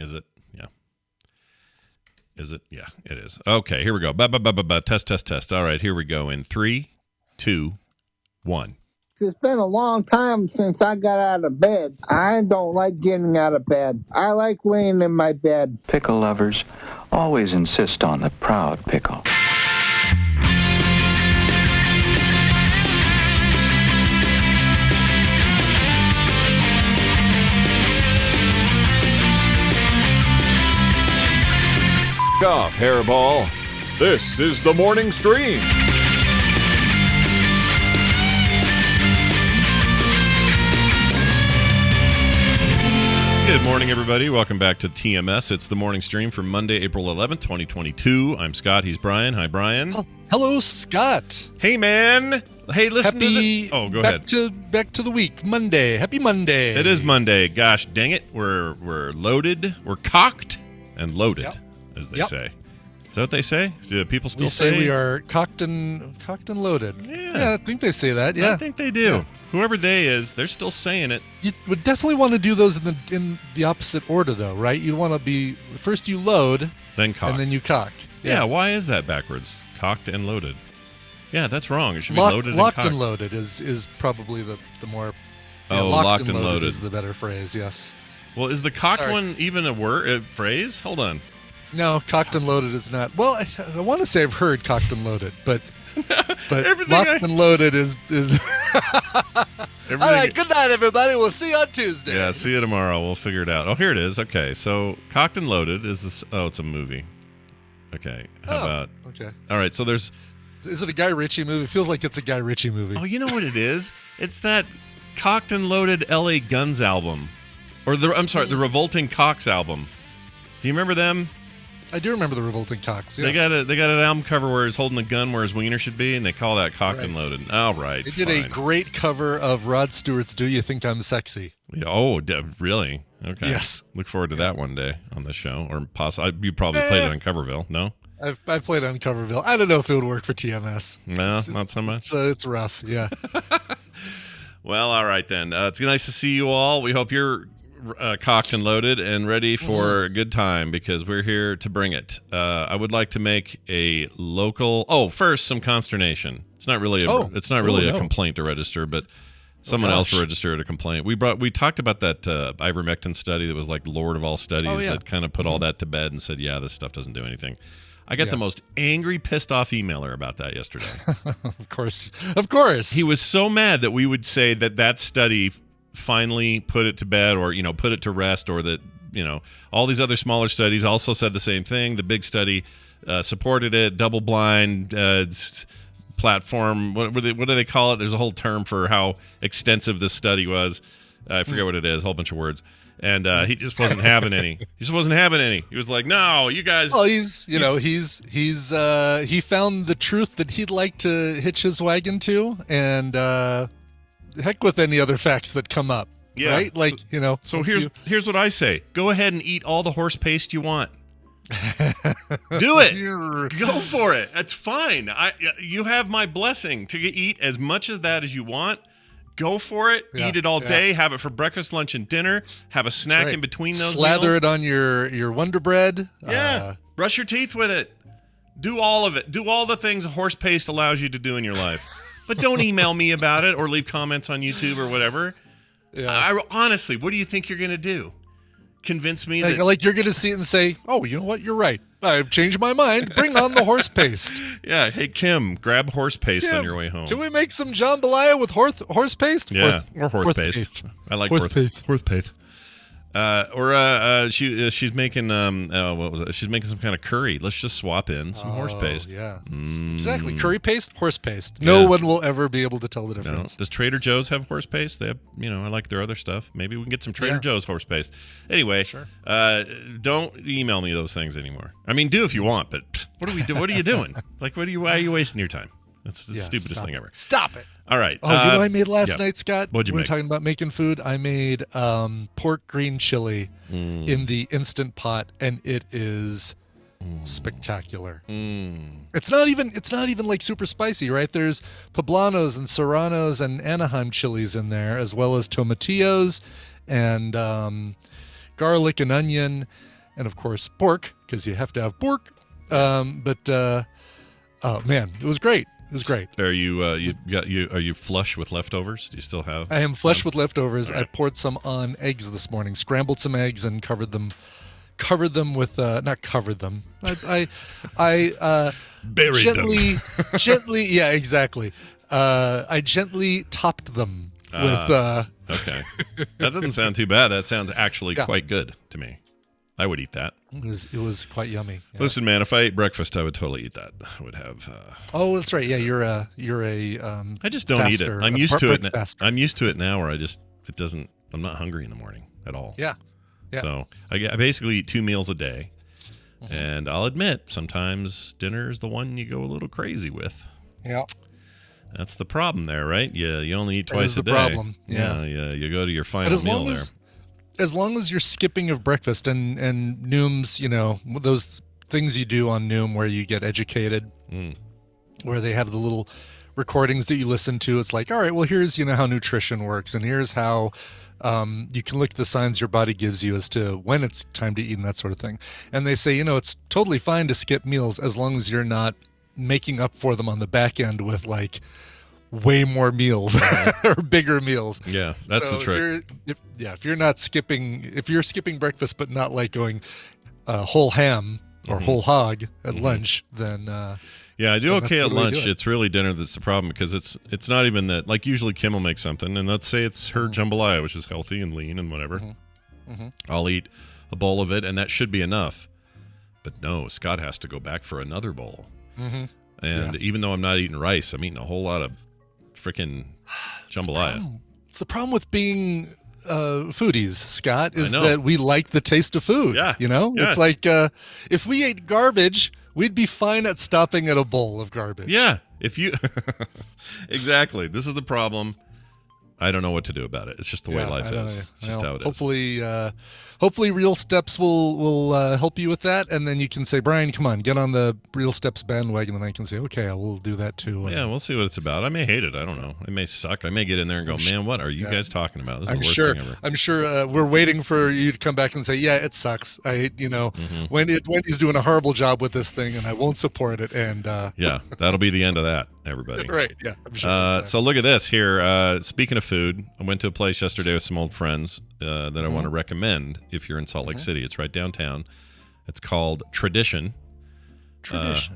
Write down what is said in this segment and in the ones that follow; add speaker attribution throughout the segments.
Speaker 1: Is it? Yeah. Is it? Yeah, it is. Okay, here we go. Test. All right, here we go in 3, 2, 1.
Speaker 2: It's been a long time since I got out of bed. I don't like getting out of bed. I like laying in my bed.
Speaker 3: Pickle lovers always insist on the proud pickle.
Speaker 4: Off, hairball. This is the morning stream.
Speaker 1: Good morning, everybody. Welcome back to TMS. It's the morning stream for Monday, April 11th, 2022. I'm Scott. He's Brian. Hi, Brian.
Speaker 5: Oh, hello, Scott.
Speaker 1: Hey, man. Hey, listen to the... Oh, go ahead.
Speaker 5: Back to the week. Monday. Happy Monday.
Speaker 1: It is Monday. Gosh, dang it. We're loaded. We're cocked and loaded, as they say. Is that what they say? Do people still say?
Speaker 5: We are cocked and loaded. Yeah, I think they say that. Yeah,
Speaker 1: I think they do. Yeah. Whoever they is, they're still saying it.
Speaker 5: You would definitely want to do those in the opposite order, though, right? You want to be first you load,
Speaker 1: then cock,
Speaker 5: and then you cock.
Speaker 1: Yeah. Why is that backwards? Cocked and loaded. Yeah, that's wrong. It should be loaded and cocked.
Speaker 5: Locked and loaded is probably the more.
Speaker 1: Locked and loaded
Speaker 5: is the better phrase. Yes.
Speaker 1: Well, is the cocked one even a phrase? Hold on.
Speaker 5: No, cocked and loaded is not. Well, I want to say I've heard cocked and loaded, but locked and loaded is. All right, good night, everybody. We'll see you on Tuesday.
Speaker 1: Yeah, see you tomorrow. We'll figure it out. Oh, here it is. Okay, so cocked and loaded is this. Oh, it's a movie. Okay, how about?
Speaker 5: Okay.
Speaker 1: All right, so there's.
Speaker 5: Is it a Guy Ritchie movie? It feels like it's a Guy Ritchie movie.
Speaker 1: Oh, you know what it is? It's that cocked and loaded L.A. Guns album, or the Revolting Cocks album. Do you remember them?
Speaker 5: I do remember the Revolting Cocks. Yes.
Speaker 1: They got an album cover where he's holding a gun where his wiener should be, and they call that cocked and loaded. All right,
Speaker 5: they did a great cover of Rod Stewart's "Do You Think I'm Sexy?"
Speaker 1: Yeah, oh, really? Okay.
Speaker 5: Yes.
Speaker 1: Look forward to that one day on the show, or possibly you probably played it on Coverville. No,
Speaker 5: I've played it on Coverville. I don't know if it would work for TMS.
Speaker 1: No, not so much.
Speaker 5: It's rough. Yeah.
Speaker 1: Well, all right then. It's nice to see you all. We hope you're cocked and loaded and ready for a good time, because we're here to bring it. I would like to make a local. Oh, first some consternation. It's not really a complaint to register, but someone else registered a complaint. We talked about that Ivermectin study that was like the Lord of all studies that kind of put all that to bed and said, yeah, this stuff doesn't do anything. I got the most angry, pissed off emailer about that yesterday.
Speaker 5: Of course.
Speaker 1: He was so mad that we would say that study finally put it to bed, or put it to rest, or that all these other smaller studies also said the same thing. The big study supported it, double blind platform. What do they call it? There's a whole term for how extensive this study was. I forget what it is. A whole bunch of words. And he just wasn't having any. He just wasn't having any. He was like, "No, you guys."
Speaker 5: Well, he found the truth that he'd like to hitch his wagon to, and heck with any other facts that come up.
Speaker 1: Yeah.
Speaker 5: Right? Like,
Speaker 1: So here's what I say. Go ahead and eat all the horse paste you want. Do it. Go for it. That's fine. You have my blessing to eat as much of that as you want. Go for it. Eat it all day. Have it for breakfast, lunch, and dinner. Have a snack in between those
Speaker 5: Slather
Speaker 1: meals.
Speaker 5: it on your Wonder Bread.
Speaker 1: Yeah. Brush your teeth with it. Do all of it. Do all the things horse paste allows you to do in your life. But don't email me about it or leave comments on YouTube or whatever. Yeah. Honestly, what do you think you're going to do? Convince me that...
Speaker 5: Like you're going to see it and say, oh, you know what? You're right. I've changed my mind. Bring on the horse paste.
Speaker 1: Yeah. Hey, Kim, grab horse paste on your way home.
Speaker 5: Can we make some jambalaya with horse paste?
Speaker 1: Yeah, or horse paste. I like horse paste. She's making what was it? She's making some kind of curry. Let's just swap in some horse paste.
Speaker 5: Yeah, exactly. Curry paste, horse paste. No one will ever be able to tell the difference.
Speaker 1: No. Does Trader Joe's have horse paste? They have, I like their other stuff. Maybe we can get some Trader Joe's horse paste. Anyway, don't email me those things anymore. I mean, do if you want, but what are we do? What are you doing? Like, why are you wasting your time? That's the stupidest thing ever.
Speaker 5: Stop it.
Speaker 1: All right.
Speaker 5: Oh, you know what I made last night, Scott?
Speaker 1: What'd you make?
Speaker 5: We were talking about making food. I made pork green chili in the Instant Pot, and it is spectacular. It's not even like super spicy, right? There's poblanos and serranos and Anaheim chilies in there, as well as tomatillos and garlic and onion, and of course pork, because you have to have pork. Oh man, it was great. It was great.
Speaker 1: Are you are you flush with leftovers? Do you still have?
Speaker 5: I am flush with leftovers. Right. I poured some on eggs this morning, scrambled some eggs, and covered them with not covered them. I
Speaker 1: buried
Speaker 5: gently,
Speaker 1: them.
Speaker 5: gently, yeah, exactly. I gently topped them with.
Speaker 1: Okay, that doesn't sound too bad. That sounds actually quite good to me. I would eat that.
Speaker 5: It was quite yummy. Yeah.
Speaker 1: Listen, man, if I ate breakfast, I would totally eat that. I would have.
Speaker 5: Oh, that's right. Yeah, you're a.
Speaker 1: I just don't eat it. I'm used to it. I'm used to it now, where it doesn't. I'm not hungry in the morning at all.
Speaker 5: Yeah.
Speaker 1: So I basically eat 2 meals a day, and I'll admit sometimes dinner is the one you go a little crazy with.
Speaker 5: Yeah.
Speaker 1: That's the problem there, right? You only eat twice a day.
Speaker 5: That's the problem. Yeah.
Speaker 1: You go to your final meal there.
Speaker 5: As long as you're skipping of breakfast and Noom's, those things you do on Noom where you get educated, where they have the little recordings that you listen to. It's like, all right, well, here's, how nutrition works, and here's how you can look at the signs your body gives you as to when it's time to eat and that sort of thing. And they say, it's totally fine to skip meals as long as you're not making up for them on the back end with like way more meals or bigger meals.
Speaker 1: Yeah, that's the trick.
Speaker 5: If you're skipping breakfast but not like going whole ham or whole hog at lunch, then
Speaker 1: I do okay at lunch. It's really dinner that's the problem, because it's not even that. Like usually Kim will make something, and let's say it's her jambalaya, which is healthy and lean and whatever. I'll eat a bowl of it, and that should be enough. But no, Scott has to go back for another bowl. And even though I'm not eating rice, I'm eating a whole lot of freaking jambalaya.
Speaker 5: It's the problem with being foodies, Scott, is that we like the taste of food.
Speaker 1: Yeah.
Speaker 5: It's like if we ate garbage, we'd be fine at stopping at a bowl of garbage.
Speaker 1: Yeah. If you exactly. This is the problem. I don't know what to do about it. It's just the way life is. It's just how it is. Hopefully Real Steps will help you with that, and then you can say, Brian, come on, get on the Real Steps bandwagon, and I can say, okay, I will do that too. Yeah, we'll see what it's about. I may hate it. I don't know. It may suck. I may get in there and go, man, what are you guys talking about? This is the worst thing ever.
Speaker 5: I'm sure we're waiting for you to come back and say, yeah, it sucks. Wendy's doing a horrible job with this thing, and I won't support it. And
Speaker 1: yeah, that'll be the end of that, everybody.
Speaker 5: Right, yeah. I'm sure exactly.
Speaker 1: So look at this here. Speaking of food, I went to a place yesterday with some old friends that I want to recommend if you're in Salt Lake City. It's right downtown. It's called Tradition.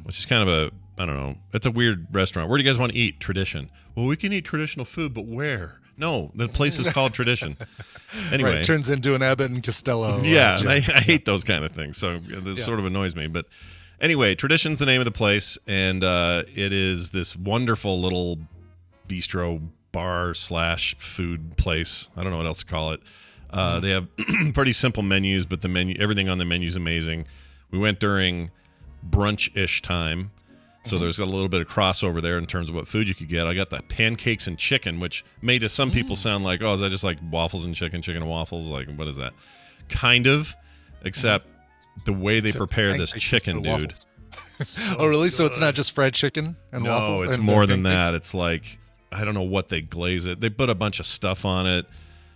Speaker 1: Which is kind of I don't know. It's a weird restaurant. Where do you guys want to eat? Tradition. Well, we can eat traditional food, but where? No, the place is called Tradition. Anyway.
Speaker 5: Right, it turns into an Abbott and Costello.
Speaker 1: Yeah, and I hate those kind of things, so it sort of annoys me. But anyway, Tradition's the name of the place, and it is this wonderful little bistro bar / food place. I don't know what else to call it. They have pretty simple menus, but everything on the menu is amazing. We went during brunch-ish time, so there's a little bit of crossover there in terms of what food you could get. I got the pancakes and chicken, which made to some people sound like, oh, is that just like waffles and chicken and waffles? Like, what is that? Kind of, except the way they prepare this chicken, dude.
Speaker 5: Oh, really? So it's not just fried chicken and waffles?
Speaker 1: No, it's more than that. It's like, I don't know what they glaze it. They put a bunch of stuff on it.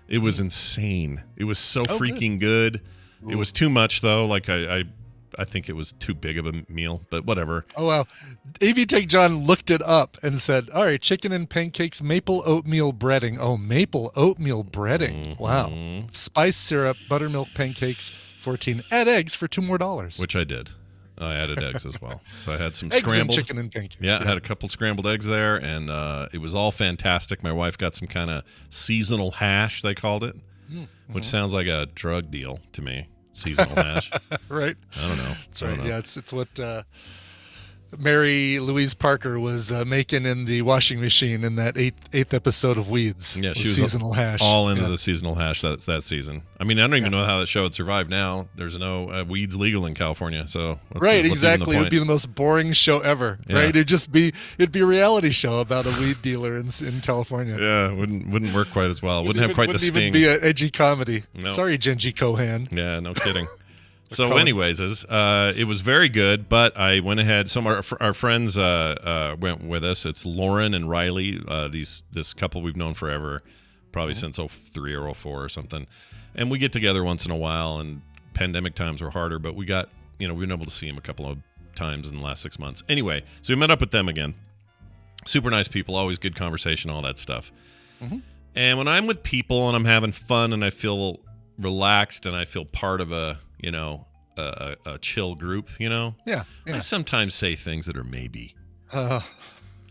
Speaker 1: It was insane. It was so freaking good. It was too much, though. Like, I think it was too big of a meal, but whatever.
Speaker 5: Oh, wow. AV Take John looked it up and said, all right, chicken and pancakes, maple oatmeal breading. Oh, maple oatmeal breading. Wow. Spice syrup, buttermilk pancakes, 14. Add eggs for $2 more.
Speaker 1: Which I did. I added eggs as well. So I had some
Speaker 5: eggs
Speaker 1: scrambled
Speaker 5: and chicken and pancakes.
Speaker 1: Yeah, I had a couple scrambled eggs there, and it was all fantastic. My wife got some kind of seasonal hash, they called it, which sounds like a drug deal to me. Seasonal hash.
Speaker 5: Right.
Speaker 1: I don't know.
Speaker 5: That's right. Yeah, it's what Mary Louise Parker was making in the washing machine in that eighth episode of Weeds.
Speaker 1: Yeah, she was
Speaker 5: seasonal hash.
Speaker 1: All into the seasonal hash that season. I mean, I don't even know how that show would survive now. There's no Weeds legal in California, so
Speaker 5: exactly. It would be the most boring show ever. Yeah. Right? It'd be a reality show about a weed dealer in California.
Speaker 1: Yeah, wouldn't work quite as well. Wouldn't have quite the sting.
Speaker 5: Wouldn't even be an edgy comedy. No. Sorry, Genji Cohan.
Speaker 1: Yeah, no kidding. So anyways, it was very good, but I went ahead. Some of our friends went with us. It's Lauren and Riley, this couple we've known forever, probably since 03 or 04 or something. And we get together once in a while, and pandemic times were harder, but we got, we've been able to see him a couple of times in the last 6 months. Anyway, so we met up with them again. Super nice people, always good conversation, all that stuff. Mm-hmm. And when I'm with people and I'm having fun and I feel relaxed and I feel part of a chill group,
Speaker 5: Yeah.
Speaker 1: I sometimes say things that are maybe a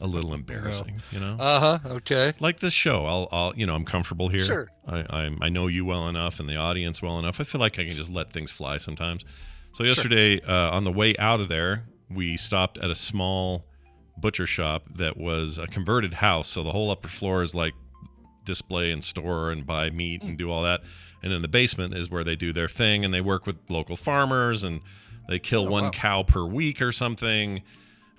Speaker 1: little embarrassing,
Speaker 5: Okay.
Speaker 1: Like this show. I'll I'm comfortable here.
Speaker 5: Sure.
Speaker 1: I know you well enough and the audience well enough. I feel like I can just let things fly sometimes. So yesterday, on the way out of there, we stopped at a small butcher shop that was a converted house. So the whole upper floor is like display and store and buy meat and do all that. And in the basement is where they do their thing, and they work with local farmers, and they kill one cow per week or something,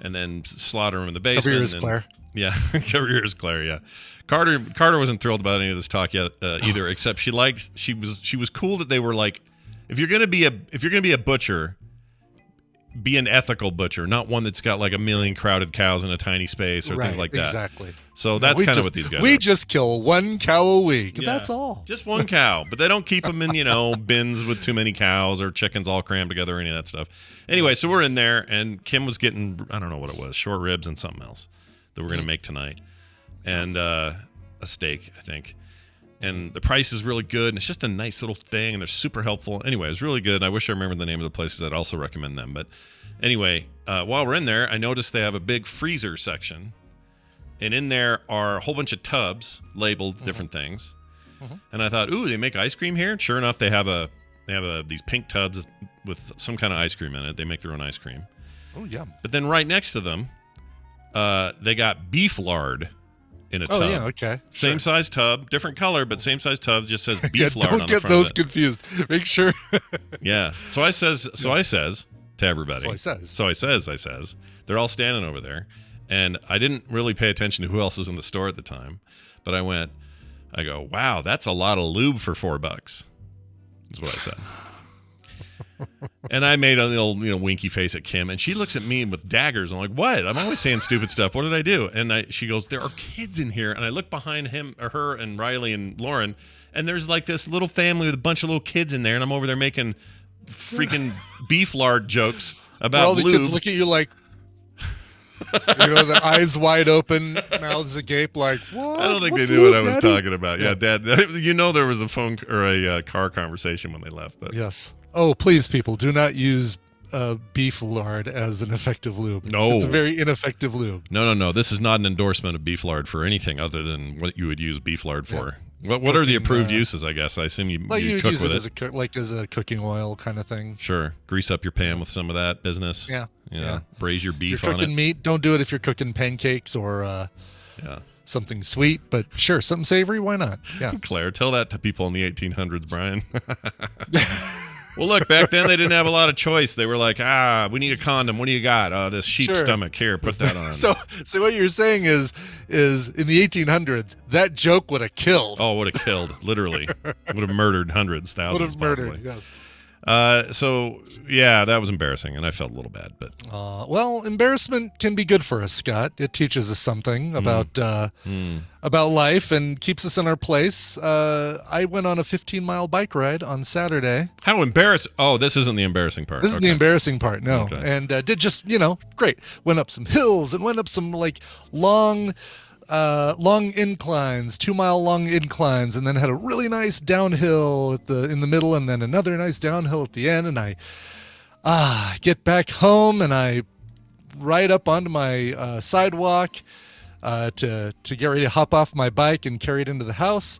Speaker 1: and then slaughter them in the basement.
Speaker 5: Cover your ears, Claire.
Speaker 1: Yeah, cover your ears, Claire. Yeah, Carter wasn't thrilled about any of this talk yet either. Except she was cool that they were like, if you're gonna be a butcher, be an ethical butcher, not one that's got like a million crowded cows in a tiny space or things like that.
Speaker 5: Exactly.
Speaker 1: So that's kind of what these guys
Speaker 5: We
Speaker 1: are.
Speaker 5: just kill one cow a week.
Speaker 1: Yeah,
Speaker 5: that's all.
Speaker 1: Just one cow. But they don't keep them in, bins with too many cows or chickens all crammed together or any of that stuff. Anyway, so we're in there, and Kim was getting, I don't know what it was, short ribs and something else that we're going to make tonight. And a steak, I think. And the price is really good, and it's just a nice little thing, and they're super helpful. Anyway, it's really good. I wish I remembered the name of the places. I'd also recommend them. But anyway, while we're in there, I noticed they have a big freezer section, and in there are a whole bunch of tubs labeled different things. And I thought, ooh, they make ice cream here? And sure enough, they have these pink tubs with some kind of ice cream in it. They make their own ice cream.
Speaker 5: Oh, yum.
Speaker 1: But then right next to them, they got beef lard in a tub.
Speaker 5: Oh, yeah, okay.
Speaker 1: Same size tub, different color, but same size tub, just says beef lard on the front
Speaker 5: Don't get those
Speaker 1: of it.
Speaker 5: confused. Make sure.
Speaker 1: Yeah. So I says to everybody.
Speaker 5: So I
Speaker 1: says. They're all standing over there. And I didn't really pay attention to who else was in the store at the time. But I go, wow, that's a lot of lube for $4. Is what I said. And I made a little, winky face at Kim, and she looks at me with daggers. I'm like, what? I'm always saying stupid stuff. What did I do? And she goes, there are kids in here. And I look behind her and Riley and Lauren, and there's like this little family with a bunch of little kids in there, and I'm over there making freaking beef lard jokes about
Speaker 5: all the
Speaker 1: lube.
Speaker 5: kids look at you like, the eyes wide open, mouths agape, like, what?
Speaker 1: I don't think
Speaker 5: What's
Speaker 1: they knew what I
Speaker 5: lube,
Speaker 1: was
Speaker 5: Daddy?
Speaker 1: talking about. Yeah, Dad. There was a phone or a car conversation when they left. But
Speaker 5: Yes. Oh, please, people, do not use beef lard as an effective lube.
Speaker 1: No.
Speaker 5: It's a very ineffective lube.
Speaker 1: No. This is not an endorsement of beef lard for anything other than what you would use beef lard for.
Speaker 5: Yeah.
Speaker 1: What are the approved uses, I guess? I assume you
Speaker 5: Like you
Speaker 1: cook
Speaker 5: use
Speaker 1: with
Speaker 5: it
Speaker 1: it.
Speaker 5: as a cooking oil kind of thing.
Speaker 1: Sure. Grease up your pan with some of that business.
Speaker 5: Yeah.
Speaker 1: Braise your beef
Speaker 5: If you're
Speaker 1: on
Speaker 5: cooking
Speaker 1: it.
Speaker 5: meat, don't do it if you're cooking pancakes or something sweet. But sure, something savory, why not? Yeah.
Speaker 1: Claire, tell that to people in the 1800s, Brian. Well, look, back then they didn't have a lot of choice. They were like, we need a condom. What do you got? This sheep stomach. Here, put that on.
Speaker 5: So what you're saying is in the 1800s, that joke would have killed.
Speaker 1: Oh, would have killed, literally. Would have murdered hundreds, thousands,
Speaker 5: would have murdered,
Speaker 1: possibly.
Speaker 5: yes.
Speaker 1: So, yeah, that was embarrassing, and I felt a little bad. But
Speaker 5: well, embarrassment can be good for us, Scott. It teaches us something about life and keeps us in our place. I went on a 15-mile bike ride on Saturday.
Speaker 1: How embarrassing. Oh, this isn't the embarrassing part.
Speaker 5: This is the embarrassing part, no.
Speaker 1: Okay.
Speaker 5: And did just, great. Went up some hills and went up some, long inclines, 2-mile long inclines, and then had a really nice downhill in the middle, and then another nice downhill at the end. And I get back home, and I ride up onto my sidewalk to get ready to hop off my bike and carry it into the house,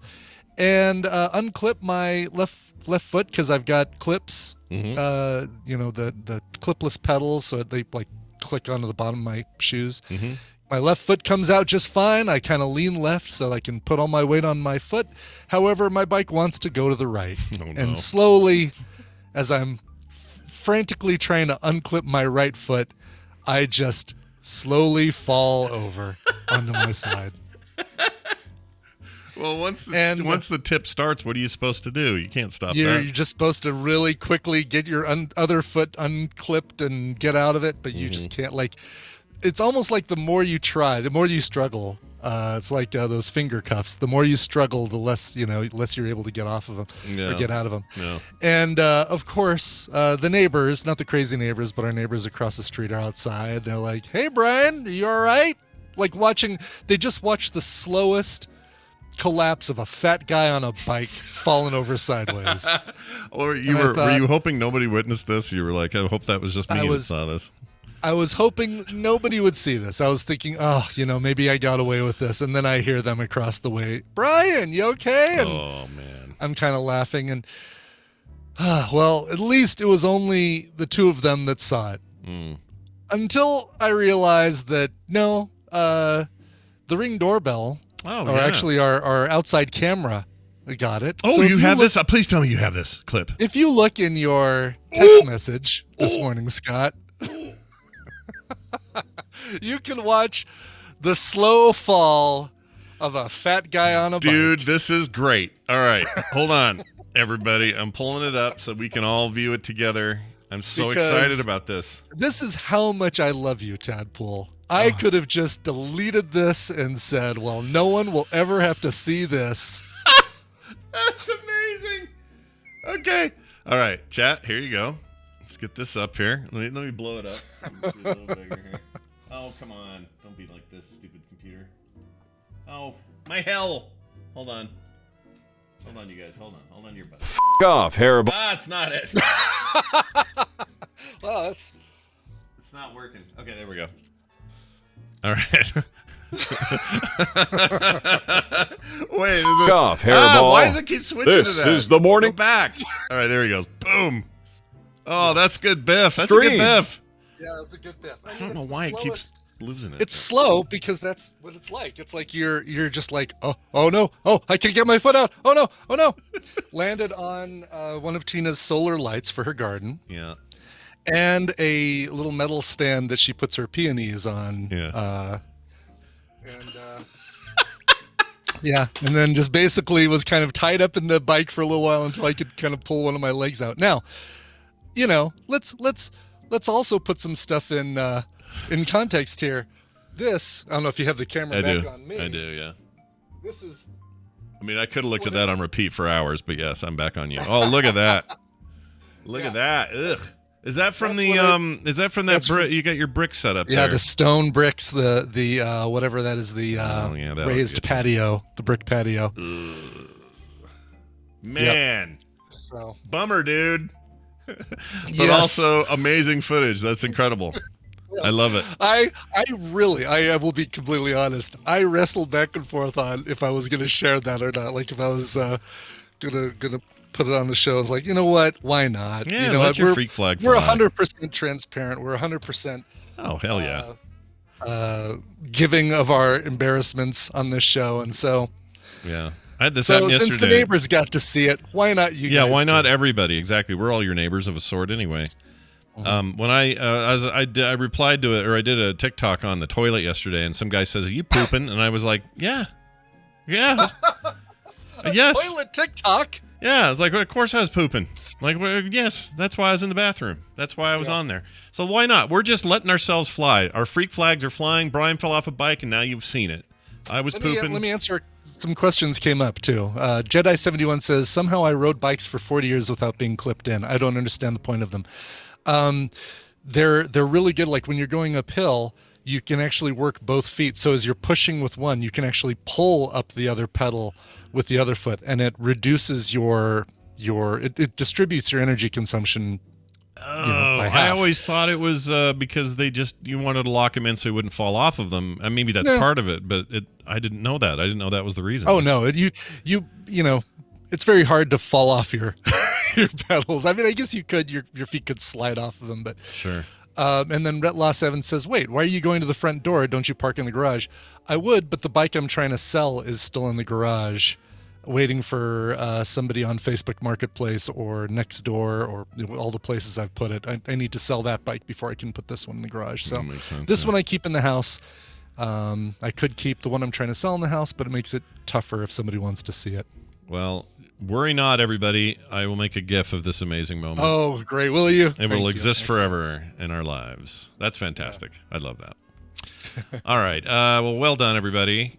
Speaker 5: and unclip my left foot because I've got clips, the clipless pedals, so they click onto the bottom of my shoes. Mm-hmm. My left foot comes out just fine. I kind of lean left so I can put all my weight on my foot. However, my bike wants to go to the right.
Speaker 1: Oh, no.
Speaker 5: And slowly, as I'm frantically trying to unclip my right foot, I just slowly fall over onto my side.
Speaker 1: Well, once the tip starts, what are you supposed to do? You can't stop that.
Speaker 5: You're just supposed to really quickly get your other foot unclipped and get out of it, but you just can't, it's almost like the more you try, the more you struggle, It's like those finger cuffs. The more you struggle, the less you're able to get off of them or get out of them. Yeah. And of course, the neighbors, not the crazy neighbors, but our neighbors across the street are outside. They're like, "Hey, Brian, are you all right?" Like they just watched the slowest collapse of a fat guy on a bike falling over sideways.
Speaker 1: Or were you hoping nobody witnessed this? You were like, I hope that was just me that saw this.
Speaker 5: I was hoping nobody would see this. I was thinking, maybe I got away with this. And then I hear them across the way, "Brian, you okay?" And
Speaker 1: oh, man.
Speaker 5: I'm kind of laughing. And, well, at least it was only the two of them that saw it. Until I realized that, no, the Ring doorbell, actually our outside camera got it.
Speaker 1: Oh, so you have this? Please tell me you have this clip.
Speaker 5: If you look in your text message this morning, Scott, you can watch the slow fall of a fat guy on a bike.
Speaker 1: Dude, this is great. All right, hold on, everybody. I'm pulling it up so we can all view it together. I'm so excited about this.
Speaker 5: This is how much I love you, Tadpool. I could have just deleted this and said, well, no one will ever have to see this.
Speaker 1: That's amazing. Okay. All right, chat, here you go. Let's get this up here. Let me blow it up. So we can see a little bigger here. Oh, come on. Don't be like this, stupid computer. Oh, my hell. Hold on. Hold on, you guys. Hold on to your butt.
Speaker 4: F*** off, Hairball.
Speaker 1: That's not it.
Speaker 5: Well, it's
Speaker 1: not working. Okay, there we go. All right. Wait,
Speaker 4: off, Hairball.
Speaker 1: Why does it keep switching to that?
Speaker 4: This is the morning.
Speaker 1: Go back. All right, there he goes. Boom. Oh, that's good biff. That's a good biff.
Speaker 5: Yeah, that's a good biff.
Speaker 1: I don't know why it keeps losing it.
Speaker 5: It's slow because that's what it's like. It's like you're just like, oh no, I can't get my foot out. Oh no. Landed on one of Tina's solar lights for her garden.
Speaker 1: Yeah.
Speaker 5: And a little metal stand that she puts her peonies on.
Speaker 1: Yeah.
Speaker 5: And then just basically was kind of tied up in the bike for a little while until I could kind of pull one of my legs out. Now, let's also put some stuff in context here. This, I don't know if you have the camera back on me.
Speaker 1: I do, yeah.
Speaker 5: This is.
Speaker 1: I mean, I could have looked at that on repeat for hours, but yes, I'm back on you. Oh, look at that! Look at that! Ugh. Is that from you got your brick set up there?
Speaker 5: Yeah, the stone bricks, the whatever that is, the raised patio, the brick patio.
Speaker 1: Man,
Speaker 5: so
Speaker 1: bummer, dude. But also amazing footage. That's incredible. I love it.
Speaker 5: I will be completely honest. I wrestled back and forth on if I was going to share that or not. Like if I was gonna put it on the show. I was like, you know what? Why not?
Speaker 1: Yeah, let your freak flag fly.
Speaker 5: We're 100% transparent. We're 100%.
Speaker 1: Oh hell yeah.
Speaker 5: Giving of our embarrassments on this show, and so.
Speaker 1: Yeah. I had this happen yesterday.
Speaker 5: Since the neighbors got to see it, why not you guys?
Speaker 1: Yeah, why not everybody? Exactly. We're all your neighbors of a sort anyway. Mm-hmm. When I replied to it, or I did a TikTok on the toilet yesterday, and some guy says, "Are you pooping?" And I was like, "Yeah. Yes."
Speaker 5: Toilet TikTok.
Speaker 1: Yeah, I was like, well, of course I was pooping. Like, well, yes, that's why I was in the bathroom. That's why I was on there. So why not? We're just letting ourselves fly. Our freak flags are flying. Brian fell off a bike, and now you've seen it. I was pooping. Let
Speaker 5: me answer. Some questions came up too. Jedi71 says, somehow I rode bikes for 40 years without being clipped in. I don't understand the point of them. They're really good. Like when you're going uphill, you can actually work both feet. So as you're pushing with one, you can actually pull up the other pedal with the other foot, and it reduces it distributes your energy consumption. By half.
Speaker 1: I always thought it was because you wanted to lock him in so he wouldn't fall off of them. And maybe that's part of it, but I didn't know that. I didn't know that was the reason.
Speaker 5: Oh no, it's very hard to fall off your your pedals. I mean, I guess you could. Your feet could slide off of them, but
Speaker 1: sure.
Speaker 5: And then Law7 says, "Wait, why are you going to the front door? Don't you park in the garage?" I would, but the bike I'm trying to sell is still in the garage, waiting for somebody on Facebook Marketplace or Nextdoor or all the places I've put it. I need to sell that bike before I can put this one in the garage. So this one I keep in the house. I could keep the one I'm trying to sell in the house, but it makes it tougher if somebody wants to see it.
Speaker 1: Well, worry not, everybody. I will make a GIF of this amazing moment.
Speaker 5: Oh, great. Will you?
Speaker 1: It will exist forever in our lives. That's fantastic. I love that. All right. Well done, everybody.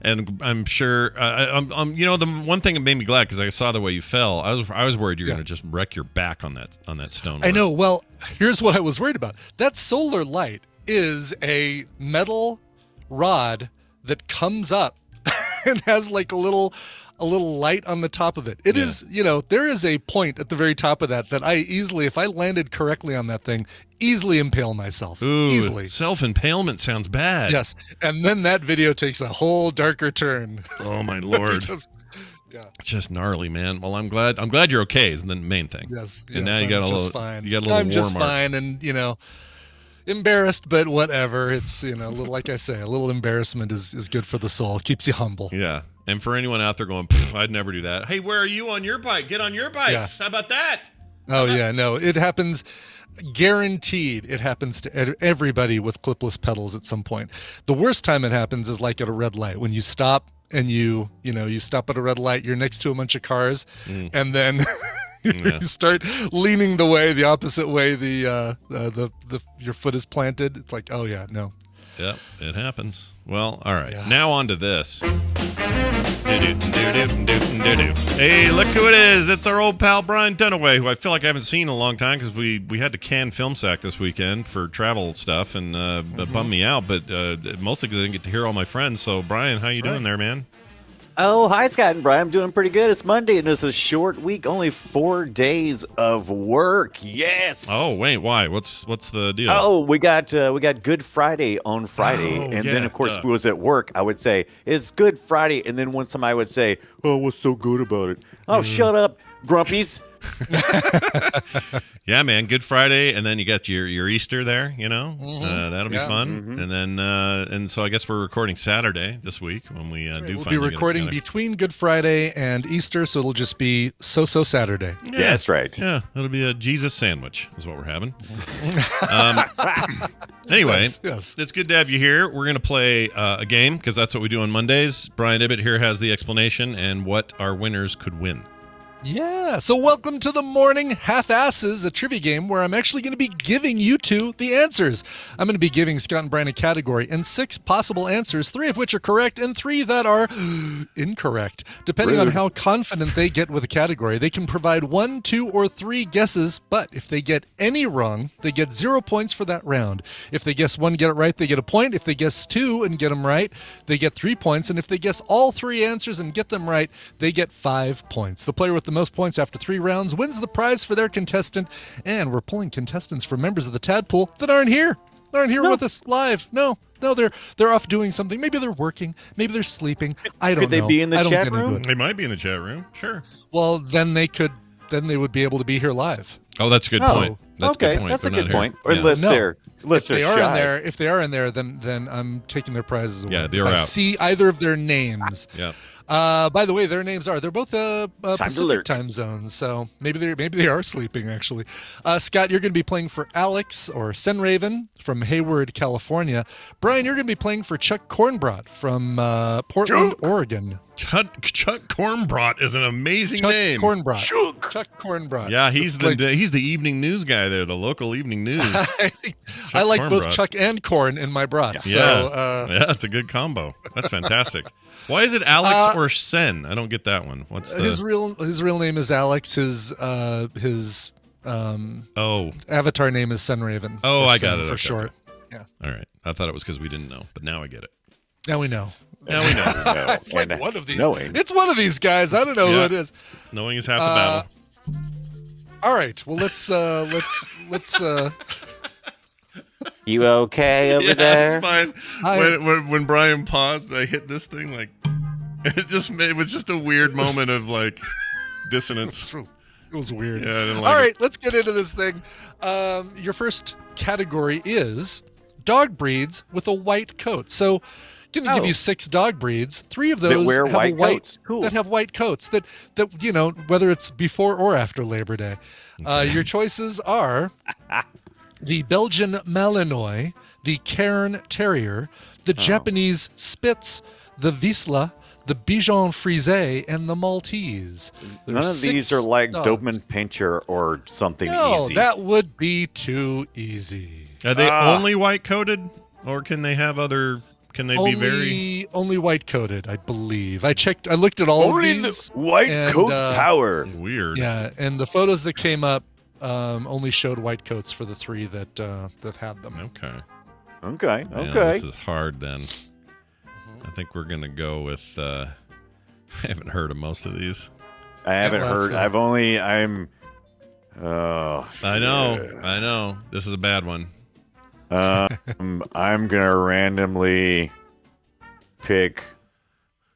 Speaker 1: And I'm sure, the one thing that made me glad because I saw the way you fell. I was worried you're going to just wreck your back on that stone.
Speaker 5: I know. Well, here's what I was worried about. That solar light is a metal rod that comes up and has like a little light on the top of it. It is, there is a point at the very top of that I easily, if I landed correctly on that thing, easily impale myself.
Speaker 1: Ooh,
Speaker 5: easily.
Speaker 1: Self-impalement sounds bad.
Speaker 5: Yes. And then that video takes a whole darker turn.
Speaker 1: Oh my Lord.
Speaker 5: Yeah.
Speaker 1: It's just gnarly, man. Well, I'm glad you're okay is the main thing.
Speaker 5: Yes.
Speaker 1: And now you got a little
Speaker 5: fine.
Speaker 1: You got a little
Speaker 5: I'm just
Speaker 1: war mark.
Speaker 5: fine and, embarrassed, but whatever. It's, a little, like I say, a little embarrassment is good for the soul. Keeps you humble.
Speaker 1: Yeah. And for anyone out there going, I'd never do that. Hey, where are you on your bike? Get on your bikes.
Speaker 5: Yeah.
Speaker 1: How about that?
Speaker 5: Oh, yeah. No, it happens. Guaranteed it happens to everybody with clipless pedals at some point. The worst time it happens is like at a red light when you stop and you stop at a red light, you're next to a bunch of cars and then you start leaning the opposite way your foot is planted. It's like, oh yeah, no.
Speaker 1: Yep, it happens. Well, all right.
Speaker 5: Yeah.
Speaker 1: Now on to this. Hey, look who it is. It's our old pal Brian Dunaway, who I feel like I haven't seen in a long time because we had to can Film Sack this weekend for travel stuff and it bummed me out, but mostly because I didn't get to hear all my friends. So, Brian, how you doing there, man?
Speaker 6: Oh, hi, Scott and Brian. I'm doing pretty good. It's Monday, and it's a short week. Only 4 days of work. Yes.
Speaker 1: Oh, wait, why? What's the deal?
Speaker 6: Oh, we got Good Friday on Friday,
Speaker 1: Oh,
Speaker 6: and
Speaker 1: yeah,
Speaker 6: then of course
Speaker 1: duh.
Speaker 6: if it was at work, I would say it's Good Friday, and then one time I would say, "Oh, what's so good about it?" Oh, shut up, grumpies.
Speaker 1: Yeah, man. Good Friday, and then you got your Easter there. That'll be fun. And then and so I guess we're recording Saturday this week when we do.
Speaker 5: We'll be recording between Good Friday and Easter, so it'll just be so Saturday.
Speaker 1: Yeah,
Speaker 6: That's right.
Speaker 1: Yeah, it'll be a Jesus sandwich is what we're having. Anyway,
Speaker 5: Yes.
Speaker 1: it's good to have you here. We're going to play a game because that's what we do on Mondays. Brian Ibbett here has the explanation and what our winners could win.
Speaker 5: Yeah, so welcome to the Morning Half-Asses, a trivia game where I'm actually going to be giving you two the answers. I'm going to be giving Scott and Brian a category and 6 possible answers, 3 of which are correct and 3 that are incorrect. Depending on how confident they get with a category, they can provide 1, 2, or 3 guesses, but if they get any wrong, they get 0 points for that round. If they guess 1 and get it right, they get a point. If they guess 2 and get them right, they get 3 points. And if they guess all 3 answers and get them right, they get 5 points. The player with the most points after 3 rounds wins the prize for their contestant, and we're pulling contestants for members of the Tadpool that aren't here. With us live. No, they're off doing something. Maybe they're working. Maybe they're sleeping. I don't know.
Speaker 6: Could they be in the
Speaker 5: I don't
Speaker 6: chat
Speaker 5: get into
Speaker 6: room?
Speaker 5: it.
Speaker 1: They might be in the chat room. Sure.
Speaker 5: Well, then they would be able to be here live.
Speaker 1: Oh, that's a good point. That's
Speaker 6: okay,
Speaker 1: a good point.
Speaker 6: that's a
Speaker 1: They're
Speaker 6: good
Speaker 1: not
Speaker 6: point.
Speaker 1: here.
Speaker 6: Or
Speaker 1: Yeah.
Speaker 6: unless
Speaker 5: No.
Speaker 6: they're
Speaker 5: If they are
Speaker 6: shy.
Speaker 5: in there, then I'm taking their prizes away.
Speaker 1: Yeah, they're
Speaker 5: if I
Speaker 1: out.
Speaker 5: see either of their names.
Speaker 1: Yeah.
Speaker 5: By the way, their names they're both Pacific
Speaker 6: alert.
Speaker 5: time zones, so maybe they are sleeping actually. Scott, you're going to be playing for Alex or Senraven from Hayward, California. Brian, you're going to be playing for Chuck Cornbrot from Portland, Oregon.
Speaker 1: Chuck Cornbrot is an amazing
Speaker 5: Chuck
Speaker 1: name.
Speaker 5: Cornbrot. Chuck Cornbrot.
Speaker 1: Yeah, he's
Speaker 5: Looks
Speaker 1: he's the evening news guy there, the local evening news.
Speaker 5: I like both
Speaker 1: Cornbrot.
Speaker 5: Chuck and Corn in my brats.
Speaker 1: Yeah,
Speaker 5: So,
Speaker 1: yeah, it's a good combo. That's fantastic. Why is it Alex or Sen? I don't get that one. What's the
Speaker 5: his real name is Alex. His avatar name is Senraven.
Speaker 1: Oh,
Speaker 5: or
Speaker 1: I
Speaker 5: Sen
Speaker 1: got it.
Speaker 5: for
Speaker 1: Okay.
Speaker 5: short. Yeah.
Speaker 1: All right. I thought it was because we didn't know, but now I get it.
Speaker 5: Now we know.
Speaker 1: Now we know.
Speaker 5: It's like one of these.
Speaker 6: knowing.
Speaker 5: It's one of these guys. I don't know who
Speaker 1: Yeah.
Speaker 5: it is.
Speaker 1: Knowing is half the battle.
Speaker 5: All right. Well, let's.
Speaker 6: You okay over
Speaker 1: Yeah,
Speaker 6: there?
Speaker 1: it's fine.
Speaker 5: I-
Speaker 1: When Brian paused, I hit this thing like it was just a weird moment of like dissonance.
Speaker 5: It was weird.
Speaker 1: Yeah, I didn't like
Speaker 5: All
Speaker 1: it.
Speaker 5: right, let's get into this thing. Your first category is dog breeds with a white coat. So, going to give you 6 dog breeds. 3 of those
Speaker 6: wear
Speaker 5: have
Speaker 6: white
Speaker 5: a white
Speaker 6: coats. Cool.
Speaker 5: that have white coats. That whether it's before or after Labor Day. Your choices are the Belgian Malinois, the Cairn Terrier, the Japanese Spitz, the Vizsla, the Bichon Frise, and the Maltese.
Speaker 6: None of these are like Doberman Pinscher or something easy.
Speaker 5: That would be too easy.
Speaker 1: Are they only white coated, or can they have other? Can they be very
Speaker 5: only white coated? I believe. I looked at all of these.
Speaker 6: White coat power.
Speaker 1: Weird?
Speaker 5: Yeah, and the photos that came up only showed white coats for the 3 that had them.
Speaker 1: Okay. Yeah, this is hard then. I think we're gonna go with. I haven't heard of most of these.
Speaker 6: I haven't heard.
Speaker 1: I know. This is a bad one.
Speaker 6: I'm gonna randomly pick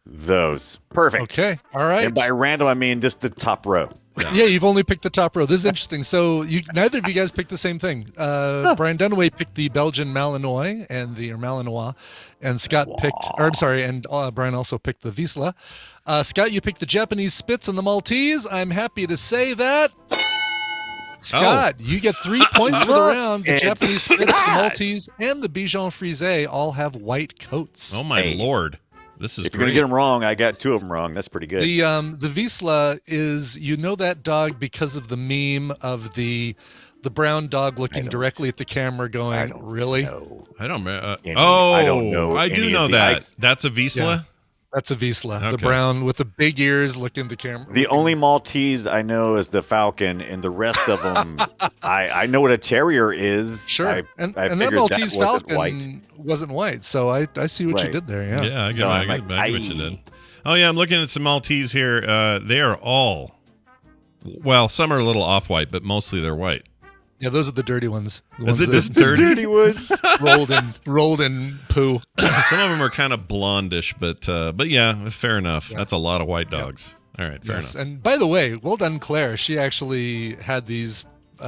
Speaker 6: those. Perfect.
Speaker 5: Okay. All right.
Speaker 6: And by random, I mean just the top row.
Speaker 5: Yeah, you've only picked the top row. This is interesting. So neither of you guys picked the same thing. Brian Dunaway picked the Belgian Malinois and Scott and Brian also picked the Wiesla. Scott, you picked the Japanese Spitz and the Maltese. I'm happy to say that. Scott, you get 3 points for the round. The Japanese Spitz, the Maltese, and the Bichon Frise all have white coats.
Speaker 1: Oh my lord. This is
Speaker 6: If you're going to get them wrong, I got 2 of them wrong. That's pretty good.
Speaker 5: The Wiesla is, that dog because of the meme of the brown dog looking directly at the camera going, really?
Speaker 1: I don't know.
Speaker 6: I don't know.
Speaker 1: I do know that. That's a Wiesla?
Speaker 5: Yeah, that's a Wiesla.
Speaker 1: Okay.
Speaker 5: The brown with the big ears looking at the camera.
Speaker 6: The only Maltese I know is the Falcon, and the rest of them, I know what a terrier is.
Speaker 5: Sure. And that Maltese Falcon wasn't white, so I see what you did there. Yeah.
Speaker 1: Yeah, I get what you did. Oh yeah, I'm looking at some Maltese here. They are all, well, some are a little off-white, but mostly they're white.
Speaker 5: Yeah, those are the dirty ones.
Speaker 1: Is it just dirty
Speaker 6: ones?
Speaker 5: rolled in poo.
Speaker 1: Some of them are kind of blondish, but yeah, fair enough. Yeah. That's a lot of white dogs. Yeah. All right, fair enough.
Speaker 5: And by the way, well done, Claire. She actually had these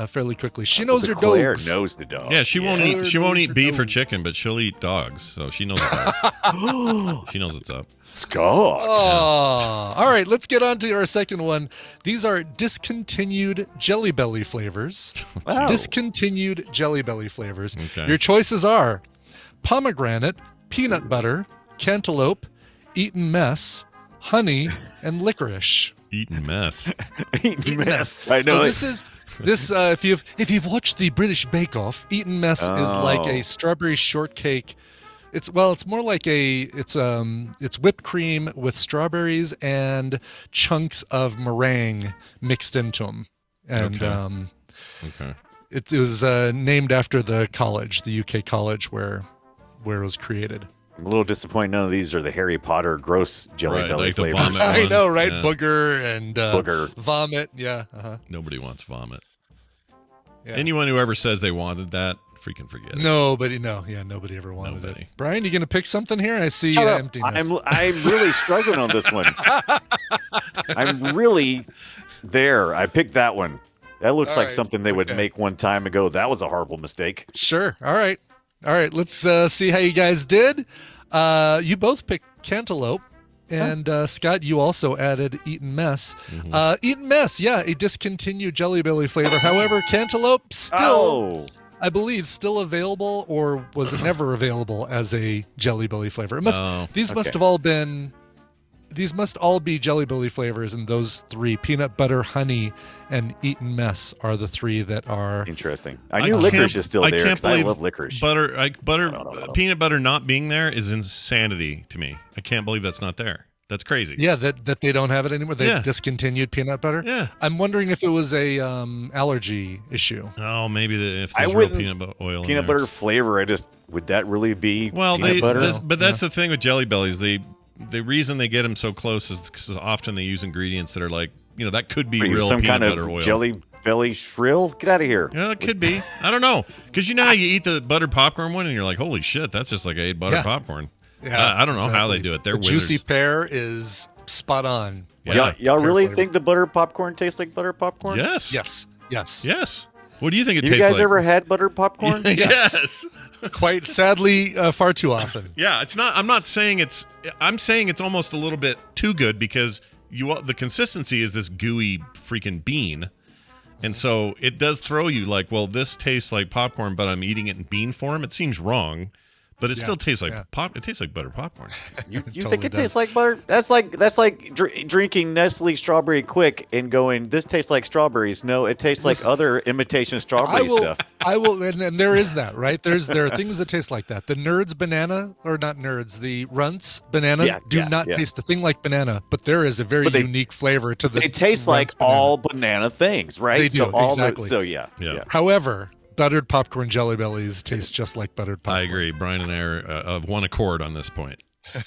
Speaker 5: fairly quickly. She knows her
Speaker 6: Claire
Speaker 5: dogs.
Speaker 6: knows the dog.
Speaker 1: Yeah, she won't eat. She won't eat beef or chicken, but she'll eat dogs. So she knows the dogs. She knows what's up.
Speaker 6: Scott.
Speaker 5: Oh. All right, let's get on to our second one. These are discontinued Jelly Belly flavors.
Speaker 6: Wow.
Speaker 5: Discontinued Jelly Belly flavors.
Speaker 1: Okay.
Speaker 5: Your choices are pomegranate, peanut butter, cantaloupe, Eton mess, honey, and licorice.
Speaker 1: Eaten mess.
Speaker 6: Eaten mess. I know.
Speaker 5: So this is if you've watched the British Bake Off, Eton mess is like a strawberry shortcake. It's more like it's whipped cream with strawberries and chunks of meringue mixed into them, and
Speaker 1: okay.
Speaker 5: It was named after the college, the UK college where it was created.
Speaker 6: I'm a little disappointed none of these are the Harry Potter gross Jelly Belly
Speaker 1: like the
Speaker 6: flavors.
Speaker 5: I know, right?
Speaker 1: Yeah.
Speaker 5: Booger and
Speaker 6: Booger.
Speaker 5: vomit. Yeah. Uh-huh.
Speaker 1: Nobody wants vomit.
Speaker 5: Yeah.
Speaker 1: Anyone who ever says they wanted that, freaking forget it.
Speaker 5: Nobody ever wanted it. Brian, you gonna pick something here? I see
Speaker 6: Shut up.
Speaker 5: emptiness.
Speaker 6: I'm really struggling on this one. I'm really there. I picked that one. That looks like something they would make one time ago. That was a horrible mistake.
Speaker 5: Sure. All right. Let's see how you guys did. You both picked cantaloupe. And Scott, you also added Eton mess.
Speaker 1: Mm-hmm.
Speaker 5: Eton mess, yeah, a discontinued Jelly Belly flavor. However, cantaloupe still, I believe, still available, or was it never available as a Jelly Belly flavor? These must all be Jelly Belly flavors, and those 3, peanut butter, honey, and Eton mess, are the 3 that are
Speaker 6: interesting. I knew licorice is still there because I love licorice.
Speaker 1: Peanut butter not being there is insanity to me. I can't believe that's not there. That's crazy.
Speaker 5: Yeah, that they don't have it anymore. They discontinued peanut butter.
Speaker 1: Yeah,
Speaker 5: I'm wondering if it was a allergy issue.
Speaker 1: Oh, maybe if there's real peanut butter oil.
Speaker 6: Peanut butter flavor. Would that really be peanut butter?
Speaker 1: But that's the thing with Jelly Bellies. The reason they get them so close is because often they use ingredients that are like, that could be real
Speaker 6: some
Speaker 1: peanut
Speaker 6: kind
Speaker 1: butter
Speaker 6: of
Speaker 1: oil.
Speaker 6: Jelly Belly shrill. Get out of here.
Speaker 1: Yeah, it could be. I don't know, because how you eat the buttered popcorn one and you're like, holy shit, that's just like I ate buttered popcorn. Yeah, I don't know how they do it. They're wizards.
Speaker 5: Juicy pear is spot on.
Speaker 1: Yeah.
Speaker 6: Y'all really think the butter popcorn tastes like butter popcorn?
Speaker 1: Yes.
Speaker 5: Yes.
Speaker 1: What do you think it
Speaker 6: You
Speaker 1: tastes like?
Speaker 6: guys ever had butter popcorn?
Speaker 1: Yes.
Speaker 5: Quite sadly, far too often.
Speaker 1: Yeah, it's not. I'm saying it's almost a little bit too good because the consistency is this gooey freaking bean, and so it does throw you like, well, this tastes like popcorn, but I'm eating it in bean form. It seems wrong. But it still tastes like pop. It tastes like butter popcorn.
Speaker 6: You
Speaker 5: Totally
Speaker 6: think it
Speaker 5: does.
Speaker 6: tastes like butter? That's like drinking Nestle Strawberry Quick and going, this tastes like strawberries. No, it tastes like other imitation strawberry stuff.
Speaker 5: I will, and there is that, right? There are things that taste like that. The Nerds banana, or not Nerds, the Runts bananas do not taste a thing like banana, but there is a very unique flavor to the.
Speaker 6: They taste like all banana things, right?
Speaker 5: They do, exactly.
Speaker 6: Yeah.
Speaker 5: However, buttered popcorn Jelly Bellies taste just like buttered popcorn.
Speaker 1: I agree. Brian and I are of one accord on this point.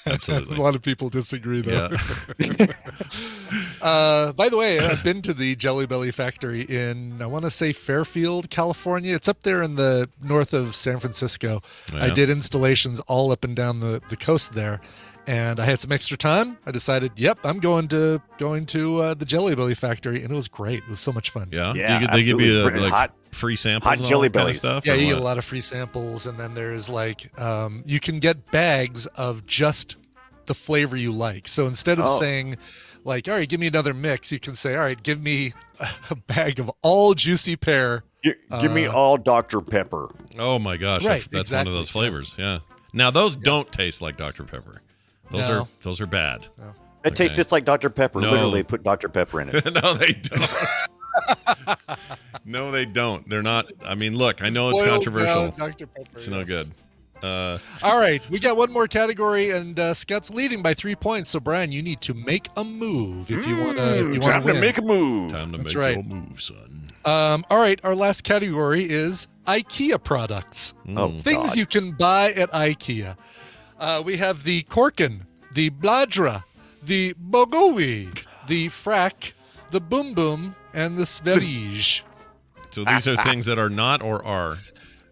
Speaker 1: Absolutely.
Speaker 5: A lot of people disagree, though.
Speaker 1: Yeah.
Speaker 5: By the way, I've been to the Jelly Belly factory in, I want to say, Fairfield, California. It's up there in the north of San Francisco.
Speaker 1: Yeah.
Speaker 5: I did installations all up and down the coast there. And I had some extra time. I decided, yep, I'm going to the Jelly Belly factory, and it was great. It was so much fun.
Speaker 1: Yeah.
Speaker 6: Yeah,
Speaker 1: They give you
Speaker 6: absolutely.
Speaker 1: like free samples,
Speaker 6: hot
Speaker 1: and all
Speaker 6: Jelly
Speaker 1: that kind of
Speaker 6: Bellies.
Speaker 1: stuff.
Speaker 5: Yeah,
Speaker 1: or
Speaker 5: you get
Speaker 1: what?
Speaker 5: a lot of free samples, and then there's like you can get bags of just the flavor you like. So instead of saying like, all right, give me another mix, you can say, all right, give me a bag of all juicy pear.
Speaker 6: Give me all Dr. Pepper.
Speaker 1: Oh my gosh,
Speaker 5: Right,
Speaker 1: that's one of those flavors. Yeah. Now those don't taste like Dr. Pepper. Those are bad.
Speaker 6: It tastes just like Dr. Pepper.
Speaker 1: No.
Speaker 6: Literally put Dr. Pepper in it.
Speaker 1: No, they don't. No, they don't. They're not. I mean, look, I know it's
Speaker 5: Boiled
Speaker 1: controversial.
Speaker 5: down Dr. Pepper,
Speaker 1: It's no
Speaker 5: yes.
Speaker 1: good.
Speaker 5: All right, we got one more category, and Scott's leading by 3 points. So Brian, you need to make a move if you want to.
Speaker 6: Time to make a move.
Speaker 1: Time to
Speaker 5: That's
Speaker 1: make
Speaker 5: right.
Speaker 1: your move, son.
Speaker 5: All right, our last category is IKEA products.
Speaker 6: Oh,
Speaker 5: Things
Speaker 6: God.
Speaker 5: you can buy at IKEA. We have the Korken, the Bladra, the Bogui, the Frack, the Boom Boom, and the Sverige.
Speaker 1: So these are things that are not or are.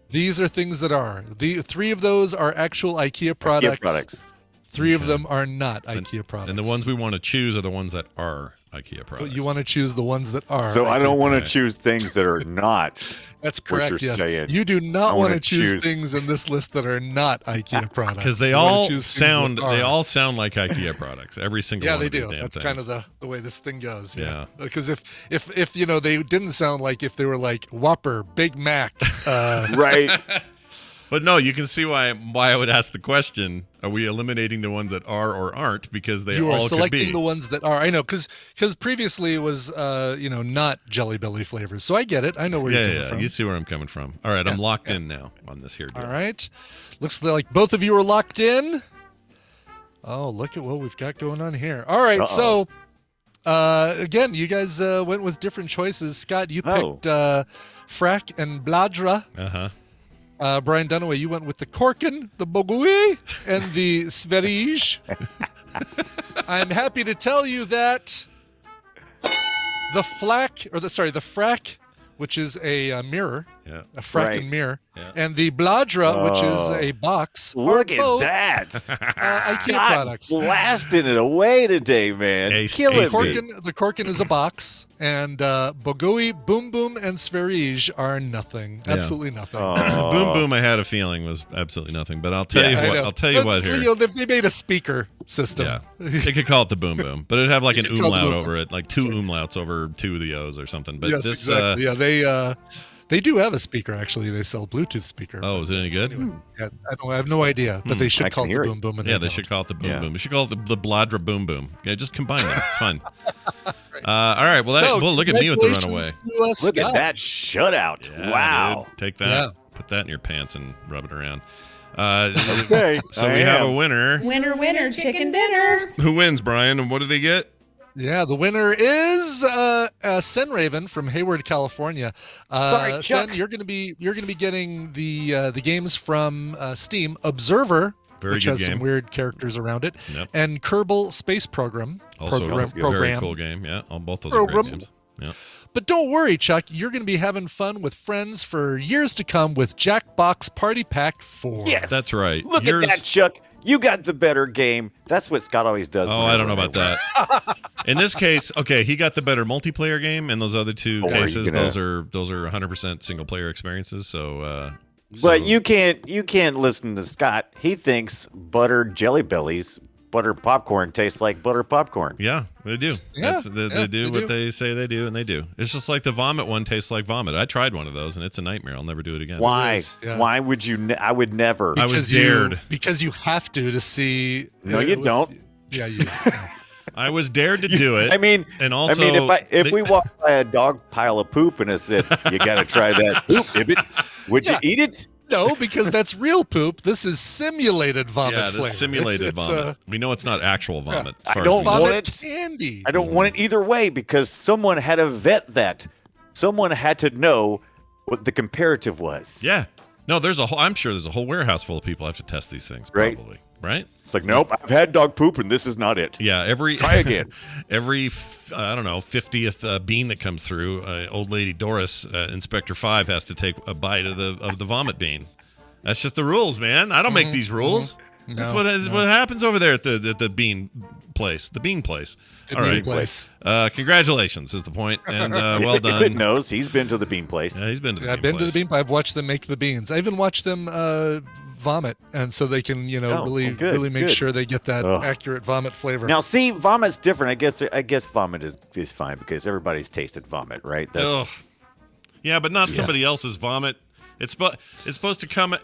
Speaker 5: These are things that are. The 3 of those are actual IKEA products.
Speaker 6: IKEA products.
Speaker 5: 3 of them are not IKEA products.
Speaker 1: And the ones we want to choose are the ones that are IKEA products.
Speaker 5: But you want to choose the ones that are.
Speaker 6: So I don't want to
Speaker 1: Okay.
Speaker 6: choose things that are not.
Speaker 5: That's
Speaker 6: what
Speaker 5: correct,
Speaker 6: you're
Speaker 5: yes.
Speaker 6: saying.
Speaker 5: You do
Speaker 6: I
Speaker 5: not
Speaker 6: wanna
Speaker 5: want to choose
Speaker 6: choose-
Speaker 5: things in this list that are not IKEA products.
Speaker 1: because they
Speaker 5: You wanna
Speaker 1: all
Speaker 5: choose things
Speaker 1: sound
Speaker 5: that are.
Speaker 1: they all sound like IKEA products. Every single
Speaker 5: Yeah,
Speaker 1: one
Speaker 5: they
Speaker 1: of these
Speaker 5: do.
Speaker 1: damn
Speaker 5: That's
Speaker 1: things.
Speaker 5: kind of the way this thing goes.
Speaker 1: Yeah.
Speaker 5: Because if you know they didn't sound like if they were like Whopper, Big Mac.
Speaker 6: Right.
Speaker 1: But no, you can see why I would ask the question: are we eliminating the ones that are or aren't because they
Speaker 5: You
Speaker 1: all
Speaker 5: are
Speaker 1: could
Speaker 5: selecting
Speaker 1: be?
Speaker 5: the ones that are. I know because previously it was not Jelly Belly flavors. So I get it. I know where you're coming from.
Speaker 1: You see where I'm coming from. All right, I'm locked in now on this here deal.
Speaker 5: All right. Looks like both of you are locked in. Oh, look at what we've got going on here. All right, so again, you guys went with different choices. Scott, you picked Frack and Bladra.
Speaker 1: Uh-huh.
Speaker 5: Brian Dunaway, you went with the Korken, the Bogui, and the Sverige. I'm happy to tell you that the Frack, which is a mirror,
Speaker 1: Yeah.
Speaker 5: a Frack
Speaker 6: Right.
Speaker 5: and mirror,
Speaker 1: Yeah.
Speaker 5: and the Bladra, which is a box,
Speaker 6: Look
Speaker 5: are
Speaker 6: at
Speaker 5: both
Speaker 6: that.
Speaker 5: IKEA
Speaker 6: God,
Speaker 5: products.
Speaker 6: blasting it away today, man. Killing me.
Speaker 5: The Korken is a box, and Bogui, Boom Boom, and Sverige are nothing.
Speaker 1: Yeah.
Speaker 5: Absolutely nothing.
Speaker 1: Boom Boom, I had a feeling was absolutely nothing, but I'll tell you
Speaker 5: I
Speaker 1: what.
Speaker 5: know.
Speaker 1: I'll tell you
Speaker 5: But,
Speaker 1: what here.
Speaker 5: You know, they made a speaker system.
Speaker 1: Yeah, they could call it the Boom Boom, but it'd have like an
Speaker 5: could call it the
Speaker 1: umlaut
Speaker 5: Boom
Speaker 1: over it, like 2 umlauts over 2 of the O's or something. But
Speaker 5: Yes,
Speaker 1: this,
Speaker 5: exactly. Yeah, they do have a speaker actually. They sell Bluetooth speaker.
Speaker 1: oh, is it any good?
Speaker 5: Yeah, I have no idea, but they should
Speaker 6: I
Speaker 5: call
Speaker 6: can
Speaker 5: it the
Speaker 6: hear it.
Speaker 5: Boom Boom. And
Speaker 1: Yeah, they
Speaker 5: don't.
Speaker 1: should call it the Boom
Speaker 6: Yeah.
Speaker 1: Boom. We should call it the Bladra Boom Boom. Yeah, just combine them. It's fun. All right. Well, look at me with the runaway.
Speaker 5: congratulations to,
Speaker 6: Look
Speaker 5: Scott.
Speaker 6: at that shutout.
Speaker 1: Yeah,
Speaker 6: Wow.
Speaker 1: dude. Take that.
Speaker 5: Yeah.
Speaker 1: Put that in your pants and rub it around.
Speaker 6: Okay.
Speaker 1: So
Speaker 6: I
Speaker 1: we have a
Speaker 6: am.
Speaker 1: winner.
Speaker 7: Winner, winner, chicken dinner.
Speaker 1: Who wins, Brian? And what do they get?
Speaker 5: Yeah, the winner is Sen Raven from Hayward, California.
Speaker 6: Sorry, Chuck.
Speaker 5: Sen, you're gonna be getting the games from Steam Observer,
Speaker 1: Very
Speaker 5: which
Speaker 1: good
Speaker 5: has
Speaker 1: game.
Speaker 5: some weird characters around it,
Speaker 1: Yep.
Speaker 5: and Kerbal Space Program.
Speaker 1: Also, a very cool game. Yeah, both those are
Speaker 5: Program.
Speaker 1: great games. Yeah.
Speaker 5: But don't worry, Chuck. You're going to be having fun with friends for years to come with Jackbox Party Pack 4.
Speaker 6: Yes.
Speaker 1: That's right.
Speaker 6: Look
Speaker 1: Yours-
Speaker 6: at that, Chuck. You got the better game. That's what Scott always does.
Speaker 1: Oh, I don't know about that. In this case, okay, he got the better multiplayer game, and those other 2
Speaker 6: Or are you
Speaker 1: cases,
Speaker 6: gonna-
Speaker 1: those are 100% single player experiences. So,
Speaker 6: But you can't listen to Scott. He thinks buttered Jelly Bellies butter popcorn tastes like butter popcorn.
Speaker 1: Yeah, they do.
Speaker 5: Yeah,
Speaker 1: They do what they say they do, and they do. It's just like the vomit one tastes like vomit. I tried one of those, and it's a nightmare. I'll never do it again.
Speaker 6: Why?
Speaker 5: Yeah.
Speaker 6: Why would you? I would never.
Speaker 1: I was dared.
Speaker 5: Because you have to see.
Speaker 6: No, you don't.
Speaker 5: Yeah, you. Yeah.
Speaker 1: I was dared to do it.
Speaker 6: I mean,
Speaker 1: and also,
Speaker 6: if we walked by a dog pile of poop and it said, "You got to try that poop, Ibbit," would you eat it?
Speaker 5: No, because that's real poop. This is simulated vomit
Speaker 1: yeah,
Speaker 5: flavor.
Speaker 1: this simulated vomit. We know it's not actual vomit.
Speaker 6: I don't want
Speaker 5: vomit
Speaker 6: it.
Speaker 5: Candy.
Speaker 6: I don't want it either way because someone had to vet that. Someone had to know what the comparative was.
Speaker 1: Yeah. No, I'm sure there's a whole warehouse full of people have to test these things.
Speaker 6: Right.
Speaker 1: Probably. Right?
Speaker 6: It's like, nope, I've had dog poop and this is not it.
Speaker 1: Yeah.
Speaker 6: Try again.
Speaker 1: Every 50th bean that comes through, old lady Doris, Inspector 5 has to take a bite of the vomit bean. That's just the rules, man. I don't make these rules.
Speaker 5: No,
Speaker 1: That's what happens over there at the bean place. The bean place.
Speaker 5: The
Speaker 1: All
Speaker 5: bean
Speaker 1: right.
Speaker 5: place.
Speaker 1: Congratulations is the point, and well done.
Speaker 6: Ibbit knows. He's been to the bean place.
Speaker 1: Yeah, he's been to the
Speaker 5: I've
Speaker 1: bean
Speaker 5: been
Speaker 1: place.
Speaker 5: to the bean. I've watched them make the beans. I even watched them vomit, and so they can, really make sure they get that accurate vomit flavor.
Speaker 6: Now, see, vomit's different. I guess vomit is fine because everybody's tasted vomit, right?
Speaker 1: Ugh. Yeah, but not somebody else's vomit. It's supposed to come.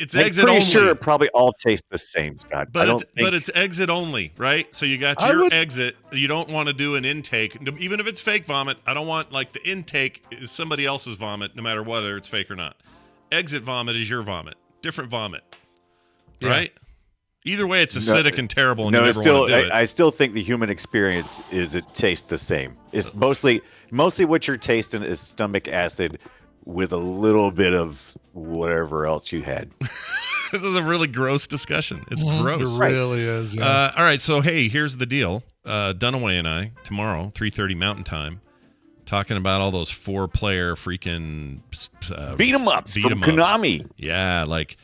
Speaker 1: It's
Speaker 6: I'm
Speaker 1: exit
Speaker 6: pretty
Speaker 1: only.
Speaker 6: sure it probably all tastes the same, Scott.
Speaker 1: But it's exit only, right? So you got your exit. You don't want to do an intake, even if it's fake vomit. I don't want like the intake is somebody else's vomit, no matter whether it's fake or not. Exit vomit is your vomit, different vomit, right? Either way, it's acidic and terrible, and you never want to do it.
Speaker 6: I still think the human experience is it tastes the same. It's mostly what you're tasting is stomach acid with a little bit of whatever else you had.
Speaker 1: This is a really gross discussion. It's gross.
Speaker 5: It really is. Yeah.
Speaker 1: All right, so hey, here's the deal. Dunaway and I tomorrow, 3:30 Mountain Time, talking about all those 4-player freaking
Speaker 6: beat 'em ups from Konami.
Speaker 1: Yeah, like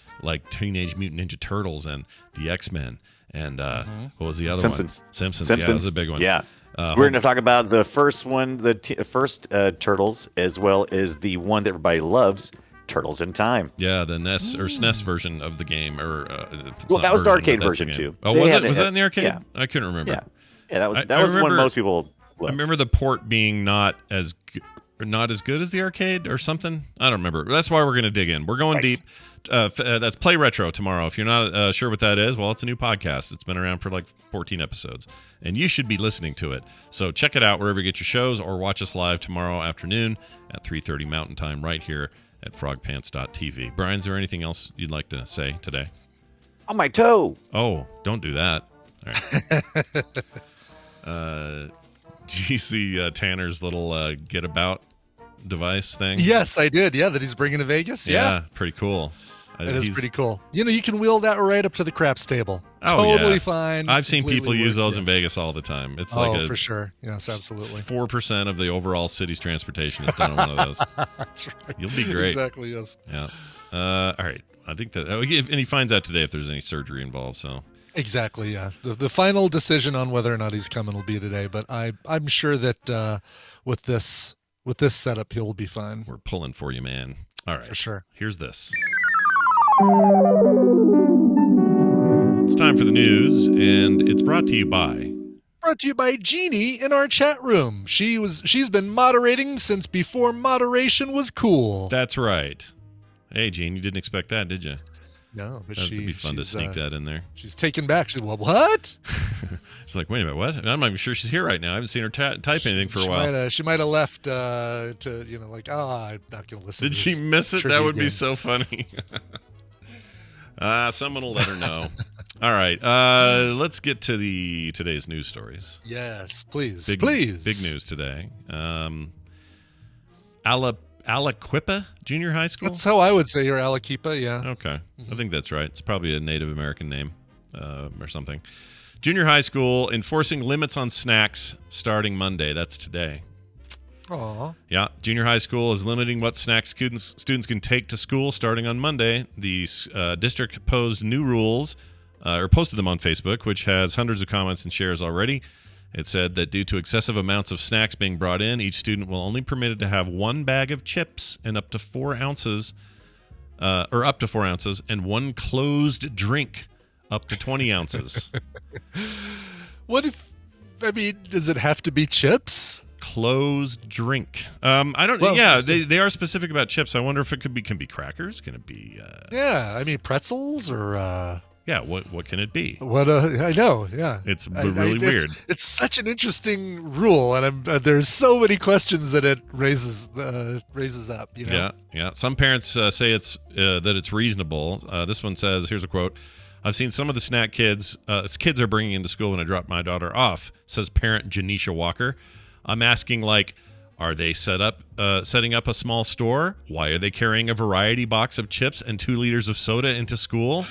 Speaker 1: Teenage Mutant Ninja Turtles and the X-Men and what was the other one? Simpsons. Yeah, that was a big one.
Speaker 6: Yeah. We're going to talk about the first one, the first Turtles, as well as the one that everybody loves, Turtles in Time.
Speaker 1: Yeah, the NES or SNES version of the game.
Speaker 6: Well, that was the arcade version too.
Speaker 1: Oh, was it? Was that in the arcade?
Speaker 6: Yeah.
Speaker 1: I couldn't remember.
Speaker 6: Yeah, that was the one most people loved.
Speaker 1: I remember the port being not as good as the arcade or something. I don't remember. That's why we're going to dig in. We're going deep. That's Play Retro tomorrow. If you're not sure what that is, well, it's a new podcast. It's been around for like 14 episodes, and you should be listening to it. So check it out wherever you get your shows, or watch us live tomorrow afternoon at 3:30 Mountain Time right here at frogpants.tv. Brian, is there anything else you'd like to say today?
Speaker 6: On my toe.
Speaker 1: Oh, don't do that. All right. Did you see Tanner's little get about device thing?
Speaker 5: Yes, I did. Yeah, that he's bringing to Vegas. Yeah,
Speaker 1: pretty cool.
Speaker 5: It is pretty cool. You can wheel that right up to the craps table.
Speaker 1: Oh,
Speaker 5: totally fine.
Speaker 1: I've seen people use those in Vegas all the time. It's like
Speaker 5: for sure. Yes, absolutely.
Speaker 1: 4% of the overall city's transportation is done on one of those.
Speaker 5: That's right.
Speaker 1: You'll be great.
Speaker 5: Exactly. Yes.
Speaker 1: Yeah. All right. I think that, and he finds out today if there's any surgery involved. So.
Speaker 5: Exactly. Yeah. The final decision on whether or not he's coming will be today, but I'm sure that with this setup he'll be fine.
Speaker 1: We're pulling for you, man. All right.
Speaker 5: For sure.
Speaker 1: Here's this. It's time for the news, and it's brought to you by
Speaker 5: Jeannie in our chat room. She's been moderating since before moderation was cool.
Speaker 1: That's right. Hey, Jean, you didn't expect that, did you?
Speaker 5: No, but
Speaker 1: That'd be fun to sneak that in there.
Speaker 5: She's taken back. She's well, what?
Speaker 1: She's like, wait a minute, what? I'm not even sure she's here right now. I haven't seen her type anything for a while.
Speaker 5: She might have left I'm not going to listen.
Speaker 1: Did she miss it? That would be so funny. Someone will let her know. All right, let's get to today's news stories.
Speaker 5: Yes, please,
Speaker 1: Big news today. Aliquippa Junior High School?
Speaker 5: That's how I would say your Aliquippa, yeah.
Speaker 1: Okay. I think that's right. It's probably a Native American name or something. Junior high school enforcing limits on snacks starting Monday. That's today.
Speaker 5: Aw.
Speaker 1: Yeah. Junior high school is limiting what snacks students can take to school starting on Monday. The district posed new rules or posted them on Facebook, which has hundreds of comments and shares already. It said that due to excessive amounts of snacks being brought in, each student will only be permitted to have one bag of chips and up to 4 ounces, and one closed drink up to 20 ounces.
Speaker 5: What if? I mean, does it have to be chips?
Speaker 1: Closed drink. I don't.
Speaker 5: Well,
Speaker 1: yeah, they are specific about chips. I wonder if it can be crackers. Can it be?
Speaker 5: Yeah, I mean pretzels or.
Speaker 1: Yeah. What can it be?
Speaker 5: What I know. Yeah,
Speaker 1: It's really weird.
Speaker 5: It's such an interesting rule, and there's so many questions that it raises up. You know?
Speaker 1: Yeah. Some parents say that it's reasonable. This one says, here's a quote. I've seen some of the snack kids are bringing into school when I drop my daughter off, says parent Janisha Walker. I'm asking, like, are they setting up a small store? Why are they carrying a variety box of chips and 2 liters of soda into school?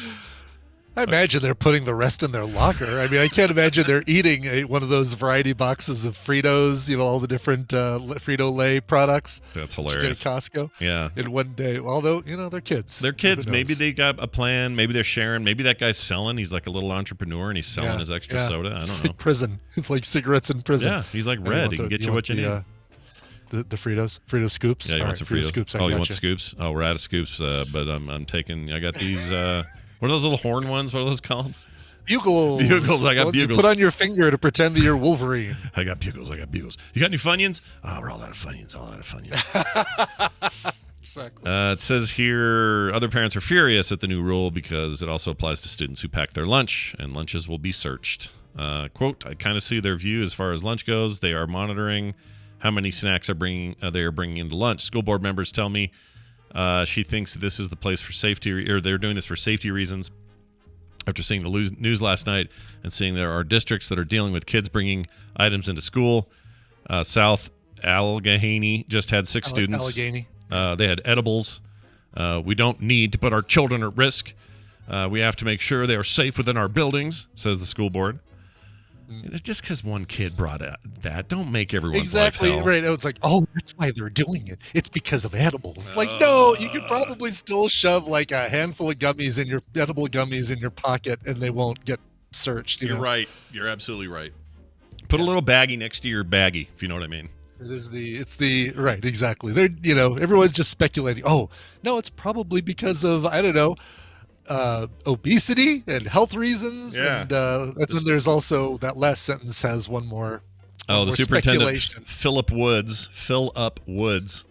Speaker 5: I imagine they're putting the rest in their locker. I mean, I can't imagine they're eating one of those variety boxes of Fritos, all the different Frito-Lay products.
Speaker 1: That's
Speaker 5: that you
Speaker 1: hilarious.
Speaker 5: get at Costco.
Speaker 1: Yeah.
Speaker 5: In one day. Although, they're kids.
Speaker 1: They're kids.
Speaker 5: Who
Speaker 1: Maybe
Speaker 5: knows?
Speaker 1: they got a plan. Maybe they're sharing. Maybe that guy's selling. He's like a little entrepreneur and he's selling his extra soda. I
Speaker 5: It's
Speaker 1: don't
Speaker 5: like
Speaker 1: know.
Speaker 5: prison. It's like cigarettes in prison.
Speaker 1: Yeah. He's like
Speaker 5: And
Speaker 1: red. He can get you what you need.
Speaker 5: The Fritos? Frito scoops?
Speaker 1: Yeah, you
Speaker 5: All
Speaker 1: want
Speaker 5: right,
Speaker 1: some Fritos?
Speaker 5: scoops.
Speaker 1: You want scoops? Oh, we're out of scoops. But I got these. What are those little horn ones? What are those called?
Speaker 5: Bugles.
Speaker 1: Bugles. I got
Speaker 5: Ones you
Speaker 1: bugles.
Speaker 5: put on your finger to pretend that you're Wolverine.
Speaker 1: I got bugles. You got any Funyuns? Oh, we're all out of Funyuns.
Speaker 5: Exactly.
Speaker 1: It says here, other parents are furious at the new rule because it also applies to students who pack their lunch, and lunches will be searched. Quote, I kind of see their view as far as lunch goes. They are monitoring how many snacks they are bringing into lunch. School board members tell me she thinks this is the place for safety, or they're doing this for safety reasons. After seeing the news last night and seeing there are districts that are dealing with kids bringing items into school, South Allegheny just had 6 students.
Speaker 5: Allegheny.
Speaker 1: They had edibles. We don't need to put our children at risk. We have to make sure they are safe within our buildings, says the school board. Just because one kid brought that, don't make everyone's life hell.
Speaker 5: Right. It's like, oh, that's why they're doing it. It's because of edibles. Like, no, you could probably still shove like a handful of edible gummies in your pocket, and they won't get searched.
Speaker 1: You're right. You're absolutely right. Put a little baggie next to your baggie, if you know what I mean.
Speaker 5: It's the right, exactly. They're everyone's just speculating. Oh, no, it's probably because of, I don't know, obesity and health reasons.
Speaker 1: Yeah.
Speaker 5: And then there's also that last sentence has one more.
Speaker 1: Oh, the
Speaker 5: more
Speaker 1: superintendent,
Speaker 5: speculation.
Speaker 1: Philip Woods,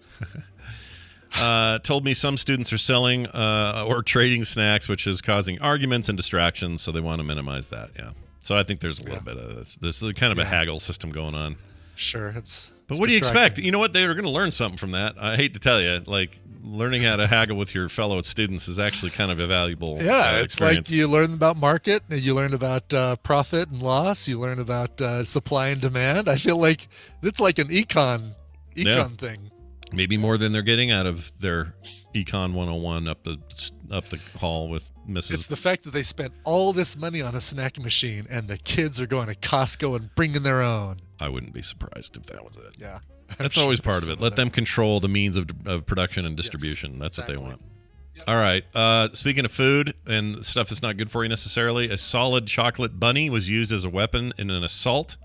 Speaker 1: told me some students are selling or trading snacks, which is causing arguments and distractions, so they want to minimize that. Yeah. So I think there's a little bit of this. This is kind of a haggle system going on.
Speaker 5: Sure.
Speaker 1: But what do you expect? You know what? They're going to learn something from that. I hate to tell you, like, learning how to haggle with your fellow students is actually kind of a valuable
Speaker 5: it's
Speaker 1: experience.
Speaker 5: like you learn about market, you learn about profit and loss, you learn about supply and demand. I feel like it's like an econ thing.
Speaker 1: Maybe more than they're getting out of their Econ 101 up the hall with Mrs.
Speaker 5: It's the fact that they spent all this money on a snack machine and the kids are going to Costco and bringing their own.
Speaker 1: I wouldn't be surprised if that was it.
Speaker 5: Yeah.
Speaker 1: That's always part of it. Let them control the means of production and distribution. That's what they want. Yep. All right. Speaking of food and stuff that's not good for you necessarily, a solid chocolate bunny was used as a weapon in an assault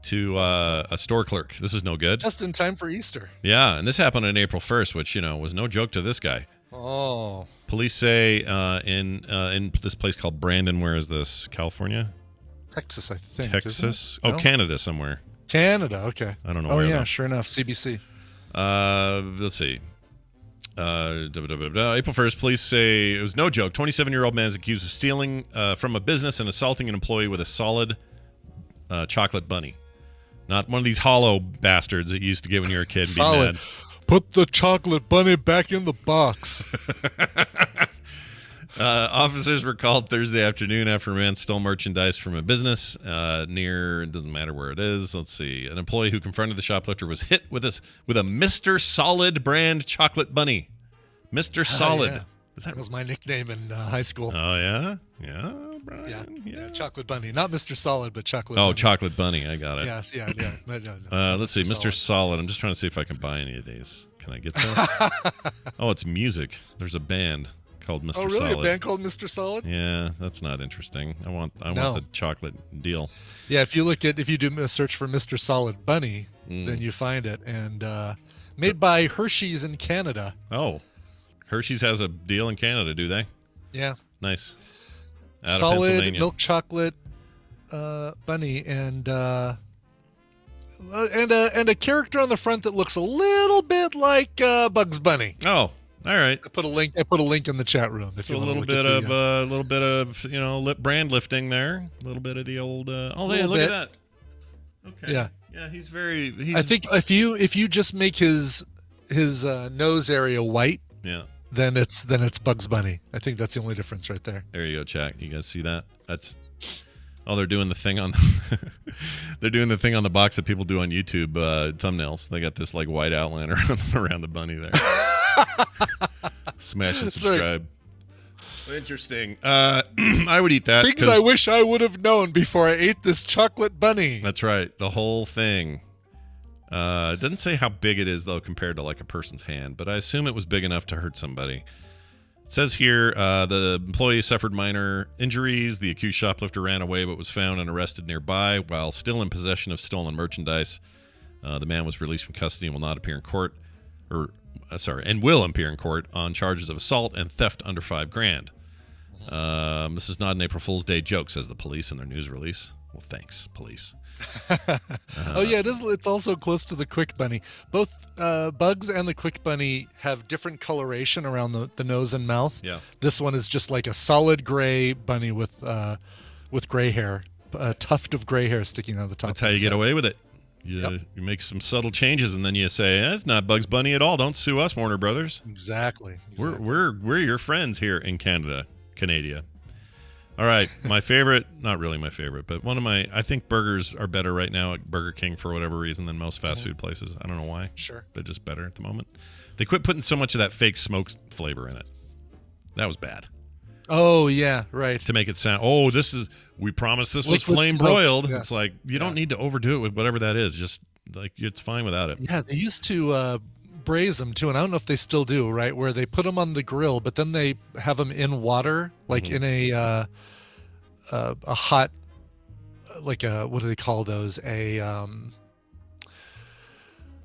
Speaker 1: to a store clerk. This is no good.
Speaker 5: Just in time for Easter.
Speaker 1: Yeah, and this happened on April 1st, which, was no joke to this guy.
Speaker 5: Oh.
Speaker 1: Police say in this place called Brandon, where is this? California?
Speaker 5: Texas, I think.
Speaker 1: Texas?
Speaker 5: No?
Speaker 1: Canada somewhere.
Speaker 5: Canada, okay.
Speaker 1: I don't know
Speaker 5: where.
Speaker 1: where.
Speaker 5: Oh, yeah,
Speaker 1: though.
Speaker 5: sure enough. CBC.
Speaker 1: Let's see. April 1st, police say it was no joke. 27-year-old man is accused of stealing from a business and assaulting an employee with a solid chocolate bunny. Not one of these hollow bastards that you used to get when you were a kid and be
Speaker 5: Solid.
Speaker 1: mad.
Speaker 5: Put the chocolate bunny back in the box.
Speaker 1: Officers were called Thursday afternoon after a man stole merchandise from a business near, it doesn't matter where it is. Let's see. An employee who confronted the shoplifter was hit with a Mr. Solid brand chocolate bunny. Mr. Solid.
Speaker 5: Yeah. That was my nickname in high school.
Speaker 1: Oh, yeah? Yeah, Brian?
Speaker 5: Yeah. Chocolate bunny. Not Mr. Solid, but chocolate bunny.
Speaker 1: Oh, chocolate bunny. I got it.
Speaker 5: Yeah.
Speaker 1: Let's see. Mr. Solid. I'm just trying to see if I can buy any of these. Can I get this? Oh, it's music. There's a band called Mr. Solid.
Speaker 5: Oh, really? A band called Mr. Solid?
Speaker 1: Yeah, that's not interesting. I want the chocolate deal.
Speaker 5: Yeah, if you do a search for Mr. Solid Bunny, then you find it. And made by Hershey's in Canada.
Speaker 1: Oh, Hershey's has a deal in Canada, do they?
Speaker 5: Yeah.
Speaker 1: Nice. Out of
Speaker 5: solid
Speaker 1: Pennsylvania.
Speaker 5: milk chocolate bunny, and a character on the front that looks a little bit like Bugs Bunny.
Speaker 1: Oh, all right.
Speaker 5: I put a link in the chat room if
Speaker 1: So
Speaker 5: you
Speaker 1: a
Speaker 5: want
Speaker 1: little
Speaker 5: to look
Speaker 1: bit
Speaker 5: at
Speaker 1: of a little bit of brand lifting there. A little bit of the old. Oh, hey,
Speaker 5: Little
Speaker 1: look
Speaker 5: bit.
Speaker 1: at that. Okay.
Speaker 5: Yeah.
Speaker 1: Yeah, he's.
Speaker 5: I think if you just make his nose area white,
Speaker 1: Yeah.
Speaker 5: then it's Bugs Bunny. I think that's the only difference right there.
Speaker 1: There you go, chat. You guys see that? That's. Oh, they're doing the thing on. They're doing the thing on the box that people do on YouTube thumbnails. They got this like white outline around the bunny there. Smash and subscribe. Right. Interesting. I would eat that.
Speaker 5: Things I wish I would have known before I ate this chocolate bunny.
Speaker 1: That's right. The whole thing. It doesn't say how big it is though compared to like a person's hand, but I assume it was big enough to hurt somebody. It says here the employee suffered minor injuries. The accused shoplifter ran away but was found and arrested nearby while still in possession of stolen merchandise. The man was released from custody and will not appear in court, and will appear in court on charges of assault and theft under $5,000. This is not an April Fool's Day joke, says the police in their news release. Well, thanks, police.
Speaker 5: Oh yeah, it's also close to the Quick Bunny. Both Bugs and the Quick Bunny have different coloration around the nose and mouth.
Speaker 1: Yeah.
Speaker 5: This one is just like a solid gray bunny with gray hair, a tuft of gray hair sticking out of the top.
Speaker 1: That's how you get away with it. You make some subtle changes and then you say, "That's not Bugs Bunny at all. Don't sue us, Warner Brothers."
Speaker 5: Exactly.
Speaker 1: We're your friends here in Canada. All right, my favorite, not really my favorite, but I think burgers are better right now at Burger King for whatever reason than most fast food places. I don't know why.
Speaker 5: Sure.
Speaker 1: They're just better at the moment. They quit putting so much of that fake smoke flavor in it. That was bad.
Speaker 5: Oh, yeah, right.
Speaker 1: To make it sound, we promised this was
Speaker 5: Liquid
Speaker 1: flame
Speaker 5: smoke,
Speaker 1: broiled.
Speaker 5: yeah.
Speaker 1: It's like, you don't need to overdo it with whatever that is. Just like, it's fine without it.
Speaker 5: Yeah, they used to braise them too, and I don't know if they still do, right? Where they put them on the grill, but then they have them in water, like in a hot, like what do they call those?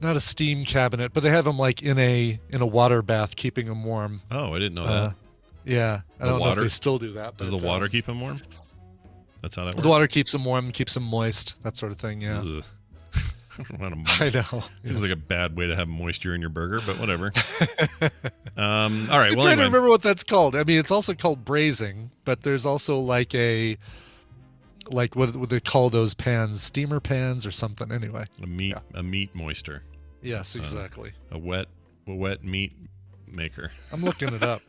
Speaker 5: Not a steam cabinet, but they have them like in a water bath, keeping them warm.
Speaker 1: Oh, I didn't know that.
Speaker 5: Yeah, I don't know if they still do that.
Speaker 1: Does the water keep them warm? That's how that works?
Speaker 5: The water keeps them warm, keeps them moist, that sort of thing, yeah.
Speaker 1: Ugh.
Speaker 5: I know.
Speaker 1: Seems like a bad way to have moisture in your burger, but whatever. All right.
Speaker 5: I'm
Speaker 1: Well,
Speaker 5: trying to
Speaker 1: anyway.
Speaker 5: remember what that's called. I mean, it's also called braising, but there's also like what would they call those pans? Steamer pans or something. Anyway.
Speaker 1: A meat moister.
Speaker 5: Yes, exactly.
Speaker 1: A wet meat maker.
Speaker 5: I'm looking it up.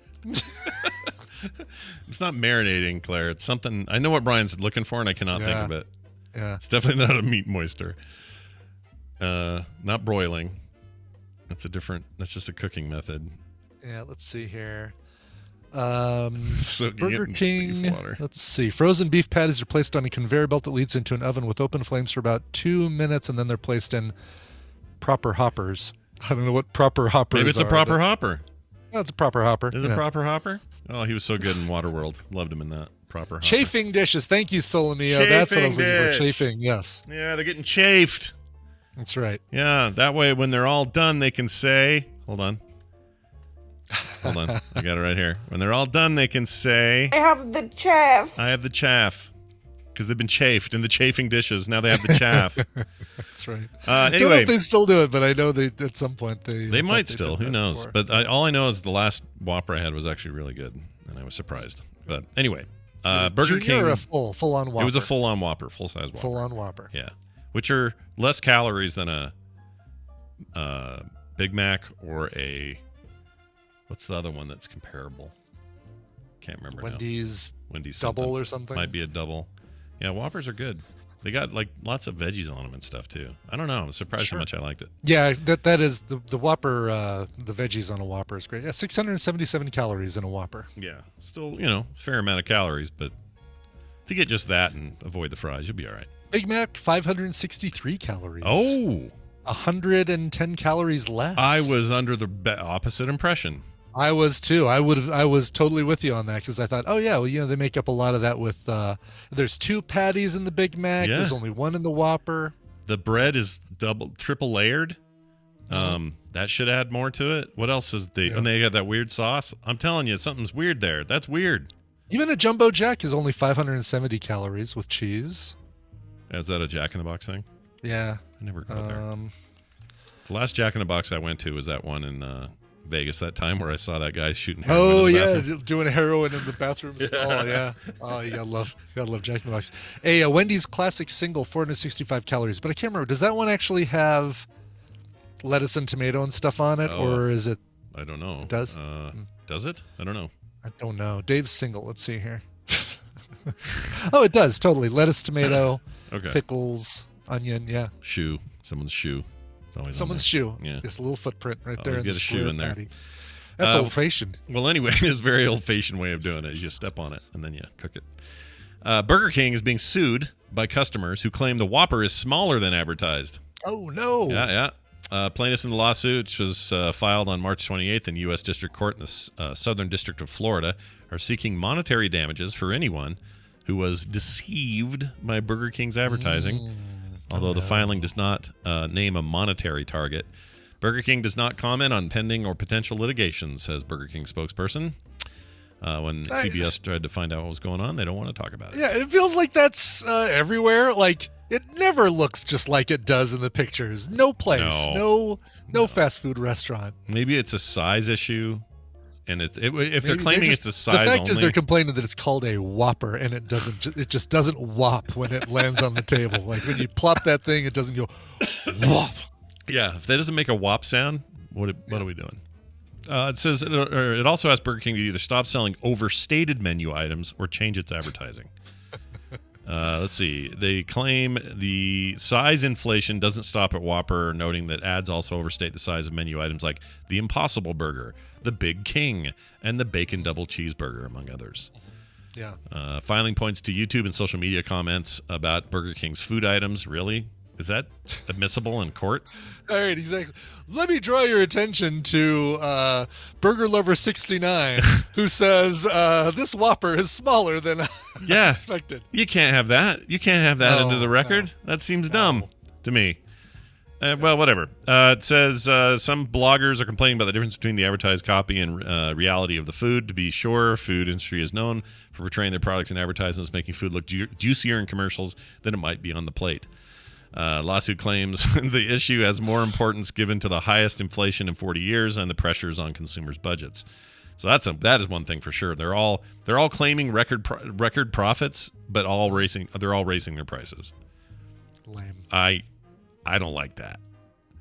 Speaker 1: It's not marinating, Claire. It's something. I know what Brian's looking for, and I cannot think of it.
Speaker 5: Yeah.
Speaker 1: It's definitely not a meat moister. Not broiling. That's just a cooking method.
Speaker 5: Yeah, let's see here.
Speaker 1: So
Speaker 5: Burger
Speaker 1: beef
Speaker 5: King.
Speaker 1: water.
Speaker 5: Let's see. Frozen beef patties are placed on a conveyor belt that leads into an oven with open flames for about 2 minutes, and then they're placed in proper hoppers. I don't know what proper hoppers are.
Speaker 1: Maybe it's a proper hopper.
Speaker 5: Oh, it's a proper hopper.
Speaker 1: Is it a proper hopper? Oh, he was so good in Waterworld. Loved him in that. Proper hopper.
Speaker 5: Chafing dishes. Thank you, Solomio. That's what I was looking for.
Speaker 1: dish.
Speaker 5: Chafing, yes.
Speaker 1: Yeah, they're getting chafed.
Speaker 5: That's right.
Speaker 1: Yeah, that way when they're all done, they can say, hold on. I got it right here. When they're all done, they can say,
Speaker 7: I have the chaff.
Speaker 1: I have the chaff. Because they've been chafed in the chafing dishes. Now they have the chaff.
Speaker 5: That's right.
Speaker 1: Anyway.
Speaker 5: Don't know if they still do it, but I know they at some point
Speaker 1: They might still.
Speaker 5: did
Speaker 1: Who
Speaker 5: that
Speaker 1: knows?
Speaker 5: before.
Speaker 1: But all I know is the last Whopper I had was actually really good. And I was surprised. But anyway, Burger
Speaker 5: Junior
Speaker 1: King.
Speaker 5: or a full-on Whopper?
Speaker 1: It was a full-on Whopper. Full-size Whopper.
Speaker 5: Full-on Whopper.
Speaker 1: Yeah. Which are less calories than a Big Mac or a... What's the other one that's comparable? Can't remember now.
Speaker 5: Wendy's
Speaker 1: Wendy's
Speaker 5: double
Speaker 1: something.
Speaker 5: or something.
Speaker 1: Might be a double. Yeah, Whoppers are good. They got like lots of veggies on them and stuff too. I don't know. I'm surprised how much I liked it.
Speaker 5: Yeah, that is the Whopper. The veggies on a Whopper is great. Yeah, 677 calories in a Whopper.
Speaker 1: Yeah, still fair amount of calories, but if you get just that and avoid the fries, you'll be all right.
Speaker 5: Big Mac 563 calories.
Speaker 1: Oh,
Speaker 5: 110 calories less.
Speaker 1: I was under the opposite impression.
Speaker 5: I was too. I was totally with you on that because I thought, oh yeah, well they make up a lot of that with. There's 2 patties in the Big Mac.
Speaker 1: Yeah.
Speaker 5: There's only 1 in the Whopper.
Speaker 1: The bread is triple layered. That should add more to it. What else is and they got that weird sauce. I'm telling you, something's weird there. That's weird.
Speaker 5: Even a Jumbo Jack is only 570 calories with cheese.
Speaker 1: Is that a Jack in the Box thing?
Speaker 5: Yeah.
Speaker 1: I never go there. The last Jack in the Box I went to was that one in Vegas that time where I saw that guy shooting heroin
Speaker 5: Oh
Speaker 1: in the
Speaker 5: yeah,
Speaker 1: bathroom.
Speaker 5: doing heroin in the bathroom stall. Yeah. Oh, you gotta love Jack in the Box. A Wendy's classic single, 465 calories. But I can't remember. Does that one actually have lettuce and tomato and stuff on it, or is it?
Speaker 1: I don't know.
Speaker 5: It does.
Speaker 1: Does it? I don't know.
Speaker 5: I don't know. Dave's single. Let's see here. Oh, it does totally. Lettuce, tomato,
Speaker 1: Okay.
Speaker 5: pickles, onion. Yeah.
Speaker 1: Shoe. Someone's shoe. It's always on
Speaker 5: Someone's
Speaker 1: there.
Speaker 5: shoe.
Speaker 1: Yeah.
Speaker 5: This little footprint right
Speaker 1: Always
Speaker 5: there. In
Speaker 1: get
Speaker 5: the
Speaker 1: a shoe
Speaker 5: square
Speaker 1: in there.
Speaker 5: patty. That's old-fashioned.
Speaker 1: Well, anyway, it's a very old-fashioned way of doing it. You just step on it and then you cook it. Burger King is being sued by customers who claim the Whopper is smaller than advertised.
Speaker 5: Oh no.
Speaker 1: Yeah. Plaintiffs in the lawsuit, which was filed on March 28th in U.S. District Court in the Southern District of Florida, are seeking monetary damages for anyone who was deceived by Burger King's advertising. Although the filing does not name a monetary target. Burger King does not comment on pending or potential litigation, says Burger King spokesperson. When CBS tried to find out what was going on, they don't want to talk about it.
Speaker 5: Yeah, it feels like that's everywhere. Like, it never looks just like it does in the pictures. No place, no fast food restaurant.
Speaker 1: Maybe it's a size issue, and if they're
Speaker 5: Maybe
Speaker 1: claiming
Speaker 5: just,
Speaker 1: it's a size
Speaker 5: the fact
Speaker 1: only,
Speaker 5: is they're complaining that it's called a Whopper, and it just doesn't whop when it lands on the table. Like when you plop that thing, it doesn't go whop.
Speaker 1: Yeah, if that doesn't make a whop sound, what are we doing? It says it also asks Burger King to either stop selling overstated menu items or change its advertising. Let's see. They claim the size inflation doesn't stop at Whopper, noting that ads also overstate the size of menu items like the Impossible Burger, the Big King, and the Bacon Double Cheeseburger, among others.
Speaker 5: Yeah.
Speaker 1: Filing points to YouTube and social media comments about Burger King's food items. Really? Is that admissible in court?
Speaker 5: All right, exactly. Let me draw your attention to Burger Lover 69, who says this Whopper is smaller than I expected.
Speaker 1: You can't have that. You can't have that
Speaker 5: No,
Speaker 1: into the record.
Speaker 5: no.
Speaker 1: That seems dumb to me. Well, whatever. It says some bloggers are complaining about the difference between the advertised copy and reality of the food. To be sure, food industry is known for portraying their products and advertisements, making food look juicier in commercials than it might be on the plate. Lawsuit claims the issue has more importance given to the highest inflation in 40 years and the pressures on consumers' budgets. So that is one thing for sure. They're all claiming record profits, but they're all raising their prices.
Speaker 5: Lame.
Speaker 1: I don't like that.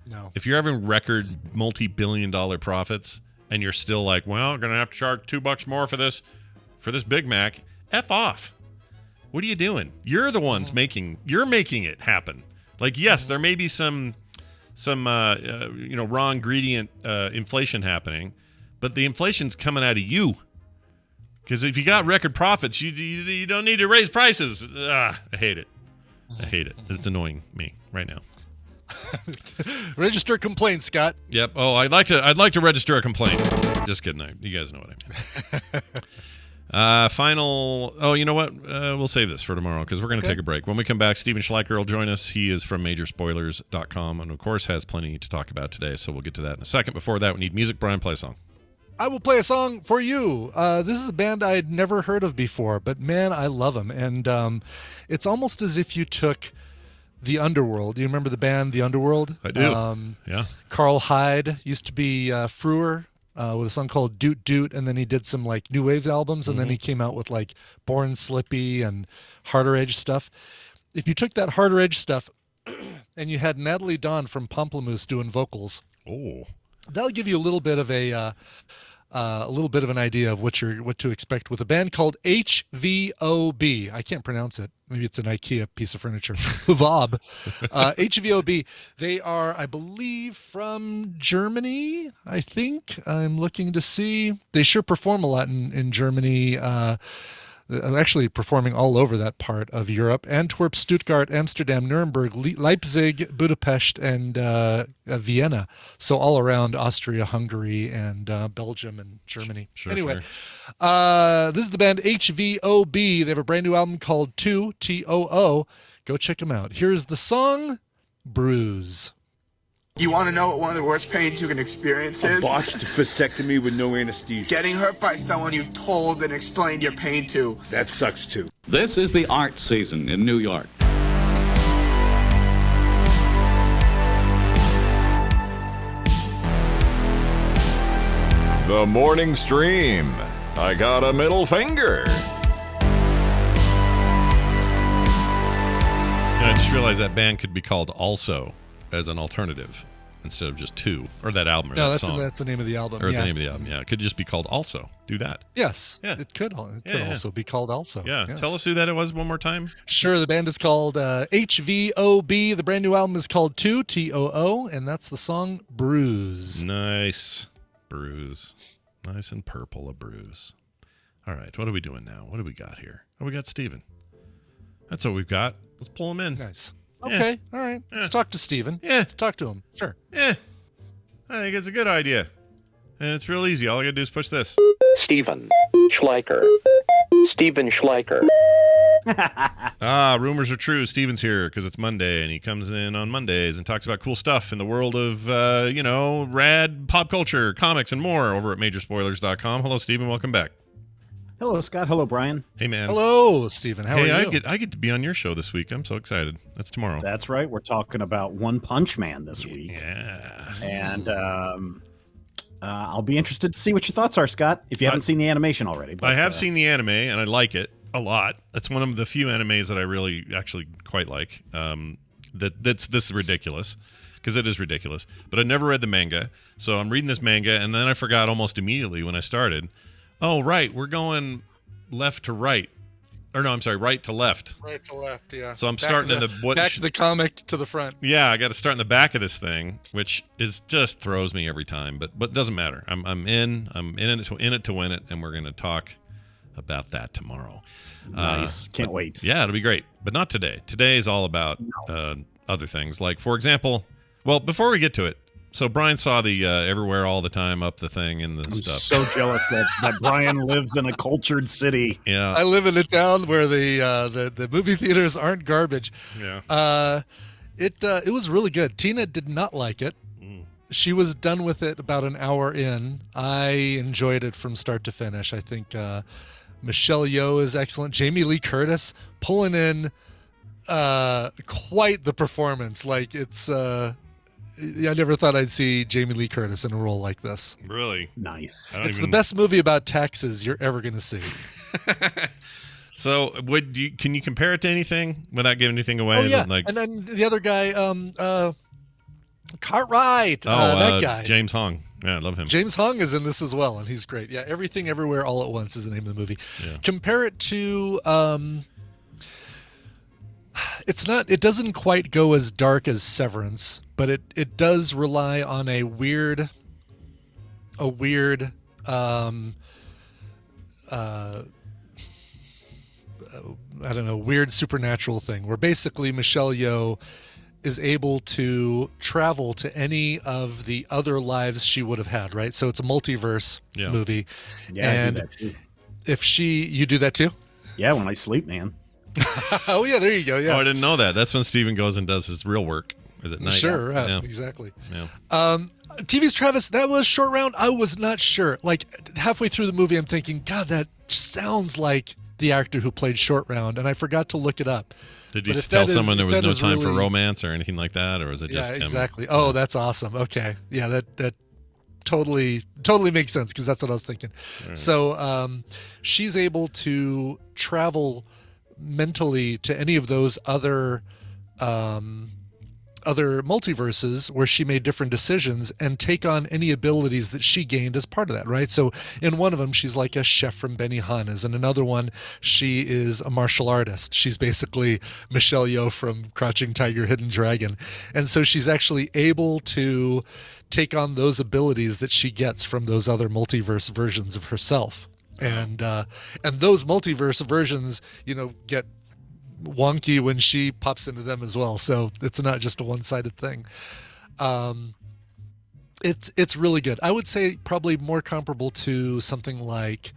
Speaker 5: No.
Speaker 1: If you're having record multi-billion-dollar profits and you're still like, well, I'm gonna have to charge $2 more for this Big Mac, F off. What are you doing? You're the ones making it happen. Like, yes, there may be some raw ingredient inflation happening, but the inflation's coming out of you. Because if you got record profits, you don't need to raise prices. I hate it. I hate it. It's annoying me right now.
Speaker 5: Register complaint, Scott.
Speaker 1: Yep. Oh, I'd like to register a complaint. Just kidding. You guys know what I mean. Final. Oh, you know what? We'll save this for tomorrow because we're going to take a break. When we come back, Steven Schleicher will join us. He is from Majorspoilers.com and, of course, has plenty to talk about today. So we'll get to that in a second. Before that, we need music. Brian, play a song.
Speaker 5: I will play a song for you. This is a band I'd never heard of before, but man, I love them. And it's almost as if you took the Underworld. Do you remember the band The Underworld?
Speaker 1: I do. Yeah.
Speaker 5: Carl Hyde used to be Frewer. With a song called Doot Doot, and then he did some like new wave albums, and then he came out with like Born Slippy and Harder Edge stuff. If you took that Harder Edge stuff and you had Natalie Dawn from Pomplamoose doing vocals, that'll give you a little bit of an idea of what to expect with a band called HVOB. I can't pronounce it. Maybe it's an IKEA piece of furniture. Vob. HVOB. They are, I believe, from Germany, I think. I'm looking to see. They sure perform a lot in Germany. Actually performing all over that part of Europe. Antwerp, Stuttgart, Amsterdam, Nuremberg, Leipzig, Budapest, and Vienna. So all around Austria, Hungary, and Belgium and Germany. Anyway, this is the band HVOB. They have a brand new album called Too, T-O-O. Go check them out. Here's the song, Bruise.
Speaker 8: You want to know what one of the worst pains you can experience is?
Speaker 9: Botched vasectomy with no anesthesia.
Speaker 8: Getting hurt by someone you've told and explained your pain to.
Speaker 9: That sucks too.
Speaker 10: This is the art season in New York.
Speaker 4: The morning stream. I got a middle finger.
Speaker 1: I just realized that band could be called Also as an alternative instead of just Two, or that album. Or
Speaker 5: No,
Speaker 1: that
Speaker 5: that's
Speaker 1: song.
Speaker 5: that's the name of the album.
Speaker 1: Or
Speaker 5: yeah.
Speaker 1: the name of the album. Yeah, it could just be called Also. Do that.
Speaker 5: Yes.
Speaker 1: Yeah.
Speaker 5: It could
Speaker 1: Yeah.
Speaker 5: also be called Also.
Speaker 1: Yeah.
Speaker 5: Yes.
Speaker 1: Tell us who that it was one more time.
Speaker 5: Sure. The band is called HVOB. The brand new album is called Too, Too, and that's the song Bruise.
Speaker 1: Nice. Bruise. Nice and purple, a bruise. All right. What are we doing now? What do we got here? Oh, we got Steven. That's what we've got. Let's pull him in.
Speaker 5: Nice.
Speaker 1: Yeah.
Speaker 5: Okay. All right. Let's talk to Steven.
Speaker 1: Yeah.
Speaker 5: Let's talk to him. Sure.
Speaker 1: Yeah. I think it's a good idea. And it's real easy. All I got to do is push this.
Speaker 11: Steven Schleicher. Steven Schleicher.
Speaker 1: Rumors are true. Steven's here because it's Monday, and he comes in on Mondays and talks about cool stuff in the world of, rad pop culture, comics, and more over at Majorspoilers.com. Hello, Steven. Welcome back.
Speaker 12: Hello, Scott. Hello, Brian.
Speaker 1: Hey, man.
Speaker 5: Hello, Steven. How are you?
Speaker 1: I get to be on your show this week. I'm so excited. That's tomorrow.
Speaker 12: That's right. We're talking about One Punch Man this week.
Speaker 1: Yeah.
Speaker 12: And I'll be interested to see what your thoughts are, Scott, if you haven't seen the animation already. But,
Speaker 1: I have seen the anime, and I like it a lot. It's one of the few animes that I really actually quite like. That's this ridiculous, because it is ridiculous. But I never read the manga, so I'm reading this manga, and then I forgot almost immediately when I started. Oh, right, we're going left to right. Or no, I'm sorry, right to left.
Speaker 5: Right to left, yeah.
Speaker 1: So I'm starting in the
Speaker 5: back to the comic to the front.
Speaker 1: Yeah, I got to start in the back of this thing, which is just throws me every time. But it doesn't matter. I'm in it to win it, and we're going to talk about that tomorrow.
Speaker 12: Nice, can't wait.
Speaker 1: Yeah, it'll be great, but not today. Today is all about other things, like for example. Well, before we get to it, so Brian saw the Everywhere All the Time up the thing and the stuff.
Speaker 12: So jealous that Brian lives in a cultured city.
Speaker 1: Yeah,
Speaker 5: I live in a town where the movie theaters aren't garbage.
Speaker 1: Yeah,
Speaker 5: it was really good. Tina did not like it. She was done with it about an hour in. I enjoyed it from start to finish. I think Michelle Yeoh is excellent. Jamie Lee Curtis pulling in quite the performance. Like it's. I never thought I'd see Jamie Lee Curtis in a role like this.
Speaker 1: Really
Speaker 12: nice.
Speaker 5: It's the best movie about taxes you're ever going to see.
Speaker 1: So, can you compare it to anything without giving anything away?
Speaker 5: Oh yeah, and then the other guy, Cartwright. That guy,
Speaker 1: James Hong. Yeah, I love him.
Speaker 5: James Hong is in this as well, and he's great. Yeah, Everything Everywhere All at Once is the name of the movie.
Speaker 1: Yeah.
Speaker 5: Compare it to. It doesn't quite go as dark as Severance, but it does rely on a weird weird supernatural thing where basically Michelle Yeoh is able to travel to any of the other lives she would have had, right? So it's a multiverse movie.
Speaker 12: Yeah,
Speaker 5: and
Speaker 12: I do that too.
Speaker 5: You do that too?
Speaker 12: Yeah, when I sleep, man.
Speaker 5: Oh yeah, there you go. Yeah.
Speaker 1: Oh, I didn't know that. That's when Steven goes and does his real work. Is it night?
Speaker 5: Sure,
Speaker 1: Yeah.
Speaker 5: exactly.
Speaker 1: Yeah.
Speaker 5: TV's Travis, that was Short Round. I was not sure. Like halfway through the movie, I'm thinking, God, that sounds like the actor who played Short Round, and I forgot to look it up.
Speaker 1: Did you tell someone there was no time for romance or anything like that, or was it just him?
Speaker 5: Exactly. Oh, that's awesome. Okay, yeah, that totally makes sense because that's what I was thinking. Right. So she's able to travel mentally to any of those other multiverses where she made different decisions and take on any abilities that she gained as part of that, right? So in one of them, she's like a chef from Benihana's. In another one, she is a martial artist. She's basically Michelle Yeoh from Crouching Tiger, Hidden Dragon. And so she's actually able to take on those abilities that she gets from those other multiverse versions of herself. And those multiverse versions, get wonky when she pops into them as well. So it's not just a one-sided thing. It's really good. I would say probably more comparable to something like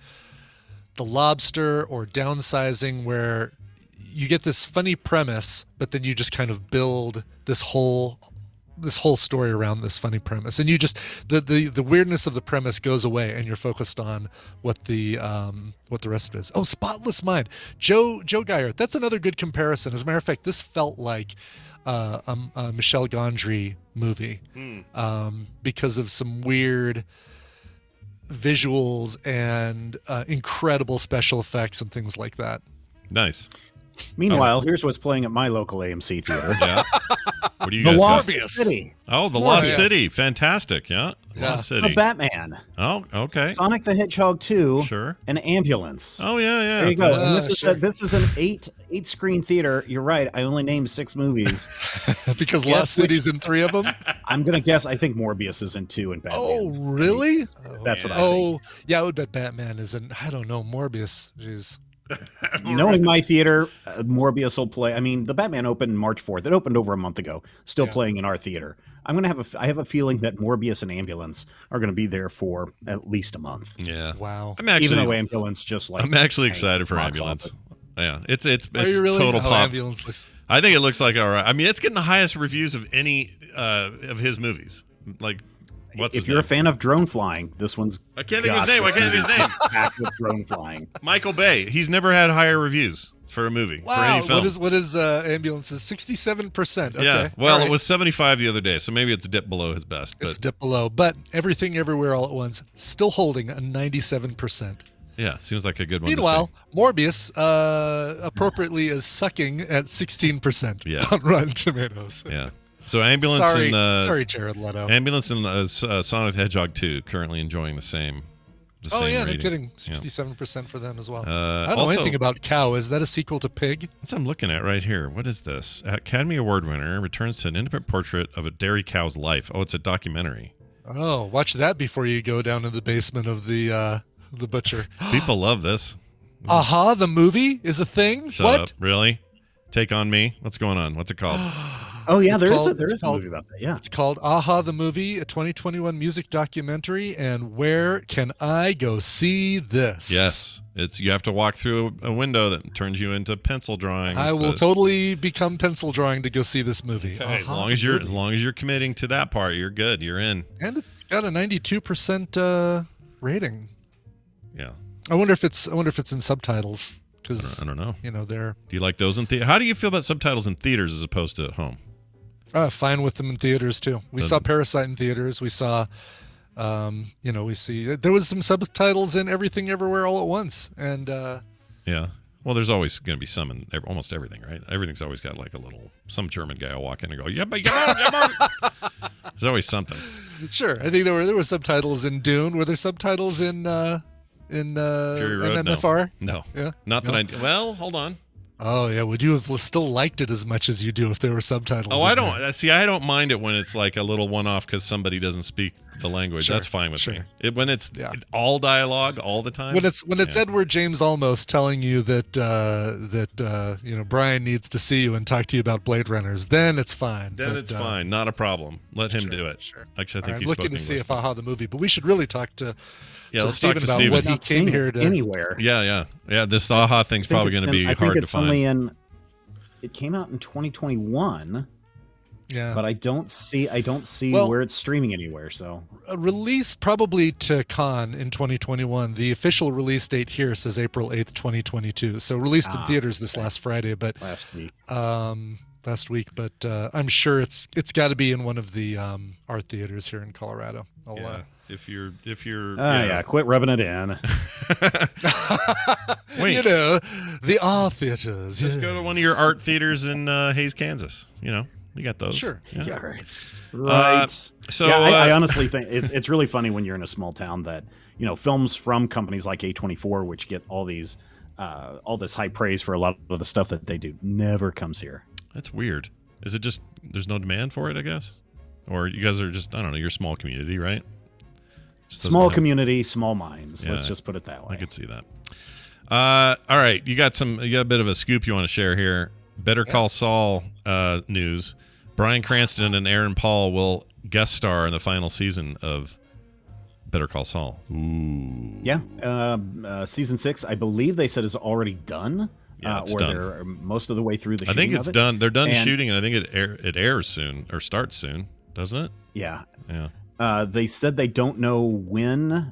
Speaker 5: The Lobster or Downsizing, where you get this funny premise, but then you just kind of build this whole this whole story around this funny premise, and you just the weirdness of the premise goes away, and you're focused on what the rest of it is. Oh, Spotless Mind, Joe Geyer. That's another good comparison. As a matter of fact, this felt like a Michel Gondry movie because of some weird visuals and incredible special effects and things like that.
Speaker 1: Nice.
Speaker 12: Meanwhile, here's what's playing at my local AMC theater.
Speaker 1: Yeah. What do you
Speaker 12: The
Speaker 1: guys
Speaker 12: Lost
Speaker 1: got?
Speaker 12: City.
Speaker 1: Oh, The Lost City. Fantastic. Yeah. Lost City.
Speaker 12: The Batman.
Speaker 1: Oh, okay.
Speaker 12: Sonic the Hedgehog 2.
Speaker 1: Sure.
Speaker 12: An Ambulance.
Speaker 1: Oh, yeah.
Speaker 12: There you go. And
Speaker 5: sure.
Speaker 12: this is an eight screen theater. You're right. I only named 6 movies.
Speaker 5: Because Lost City's in 3 of them?
Speaker 12: I'm going to guess. I think Morbius is in 2 and Batman.
Speaker 5: Oh, really?
Speaker 12: That's what I think.
Speaker 5: Oh, yeah, I would bet Batman is in, I don't know, Morbius. Jeez.
Speaker 12: Knowing my theater, Morbius will play. I mean, the Batman opened March 4th. It opened over a month ago. Still playing in our theater. I have a feeling that Morbius and Ambulance are going to be there for at least a month.
Speaker 1: Yeah.
Speaker 5: Wow.
Speaker 12: Even though Ambulance just like.
Speaker 1: I'm actually excited for Ambulance.
Speaker 12: Office.
Speaker 1: Yeah, it's
Speaker 5: Are you really?
Speaker 1: total pop.
Speaker 5: Ambulance looks.
Speaker 1: I think it looks like all right. I mean, it's getting the highest reviews of any of his movies. Like,
Speaker 12: if you're a fan of drone flying, this one's.
Speaker 1: I can't think of his name. I can't think of his name.
Speaker 12: Packed with drone flying.
Speaker 1: Michael Bay. He's never had higher reviews for a movie.
Speaker 5: Wow.
Speaker 1: For any film.
Speaker 5: What is Ambulance's 67%? Okay.
Speaker 1: Yeah. Well,
Speaker 5: right.
Speaker 1: It was 75 the other day, so maybe it's dipped below his best. But
Speaker 5: It's dipped below, but Everything Everywhere All at Once still holding a 97%.
Speaker 1: yeah, seems like a good one.
Speaker 5: Meanwhile, Morbius appropriately is sucking at 16% on Rotten Tomatoes.
Speaker 1: Yeah. So Ambulance
Speaker 5: sorry, Jared Leto.
Speaker 1: Ambulance and Sonic the Hedgehog 2 currently enjoying the same.
Speaker 5: Oh yeah,
Speaker 1: rating.
Speaker 5: no kidding. 67% for them as well.
Speaker 1: I
Speaker 5: don't know anything about Cow. Is that a sequel to Pig?
Speaker 1: That's what I'm looking at right here. What is this? Academy Award winner returns to an intimate portrait of a dairy cow's life. Oh, it's a documentary.
Speaker 5: Oh, watch that before you go down to the basement of the butcher.
Speaker 1: People love this.
Speaker 5: Aha, the movie is a thing?
Speaker 1: Shut
Speaker 5: what?
Speaker 1: up. Really? Take on Me? What's going on? What's it called?
Speaker 12: Oh yeah, there is a movie about that. Yeah,
Speaker 5: it's called Aha the Movie, a 2021 music documentary. And where can I go see this?
Speaker 1: Yes, you have to walk through a window that turns you into pencil drawings.
Speaker 5: I will totally become pencil drawing to go see this movie.
Speaker 1: Okay, as long as you're committing to that part, you're good. You're in.
Speaker 5: And it's got a 92% rating.
Speaker 1: Yeah.
Speaker 5: I wonder if it's in subtitles.
Speaker 1: I don't know.
Speaker 5: They're.
Speaker 1: Do you like those in theater? How do you feel about subtitles in theaters as opposed to at home?
Speaker 5: Fine with them in theaters too. We saw Parasite in theaters. We saw, we see there was some subtitles in Everything Everywhere All at Once, and
Speaker 1: yeah. Well, there's always going to be some in almost everything, right? Everything's always got like some German guy will walk in and go, yeah, but there's always something.
Speaker 5: Sure, I think there were subtitles in Dune. Were there subtitles in
Speaker 1: Fury Road?
Speaker 5: MMFR?
Speaker 1: No.
Speaker 5: Yeah.
Speaker 1: Not that well, hold on.
Speaker 5: Oh yeah, would you have still liked it as much as you do if there were subtitles?
Speaker 1: Oh, I don't see. I don't mind it when it's like a little one-off because somebody doesn't speak the language.
Speaker 5: Sure,
Speaker 1: that's fine with me.
Speaker 5: sure.
Speaker 1: When it's all dialogue all the time.
Speaker 5: When it's Edward James Olmos telling you that Brian needs to see you and talk to you about Blade Runners, then it's fine.
Speaker 1: Then it's fine. Not a problem. Let him do it.
Speaker 5: Sure.
Speaker 1: Actually, I think
Speaker 5: I'm
Speaker 1: he's
Speaker 5: looking to see if Aha the movie, but we should really talk to.
Speaker 1: Let's
Speaker 5: Stephen
Speaker 1: talk to
Speaker 5: about
Speaker 1: Stephen.
Speaker 5: what he came here to.
Speaker 12: Anywhere.
Speaker 1: Yeah. This Aha thing's probably going to be hard to find.
Speaker 12: It came out in 2021.
Speaker 5: Yeah,
Speaker 12: but I don't see where it's streaming anywhere. So
Speaker 5: released probably to Cannes in 2021. The official release date here says April 8th, 2022. So released in theaters this last Friday, but
Speaker 12: last week. But
Speaker 5: I'm sure it's got to be in one of the art theaters here in Colorado.
Speaker 1: If you're
Speaker 12: quit rubbing it in.
Speaker 1: Wait,
Speaker 5: the art theaters.
Speaker 1: Just go to one of your art theaters in Hays, Kansas. You got those.
Speaker 5: Sure.
Speaker 12: Yeah, right.
Speaker 1: So
Speaker 12: I honestly think it's really funny when you're in a small town that films from companies like A24, which get all this high praise for a lot of the stuff that they do, never comes here.
Speaker 1: That's weird. Is it just there's no demand for it? I guess, or you guys are just you're a small community, right?
Speaker 12: Small community, small minds. Yeah, let's just put it that way.
Speaker 1: I could see that. All right, you got a bit of a scoop you want to share here. Better Call Saul news. Bryan Cranston and Aaron Paul will guest star in the final season of Better Call Saul. Ooh.
Speaker 12: Yeah, season 6, I believe they said is already done.
Speaker 1: Yeah, it's
Speaker 12: or
Speaker 1: done.
Speaker 12: they're most of the way through the shooting.
Speaker 1: I think it's done. They're done shooting, and I think it airs soon or starts soon. doesn't it?
Speaker 12: Yeah.
Speaker 1: Yeah.
Speaker 12: They said they don't know when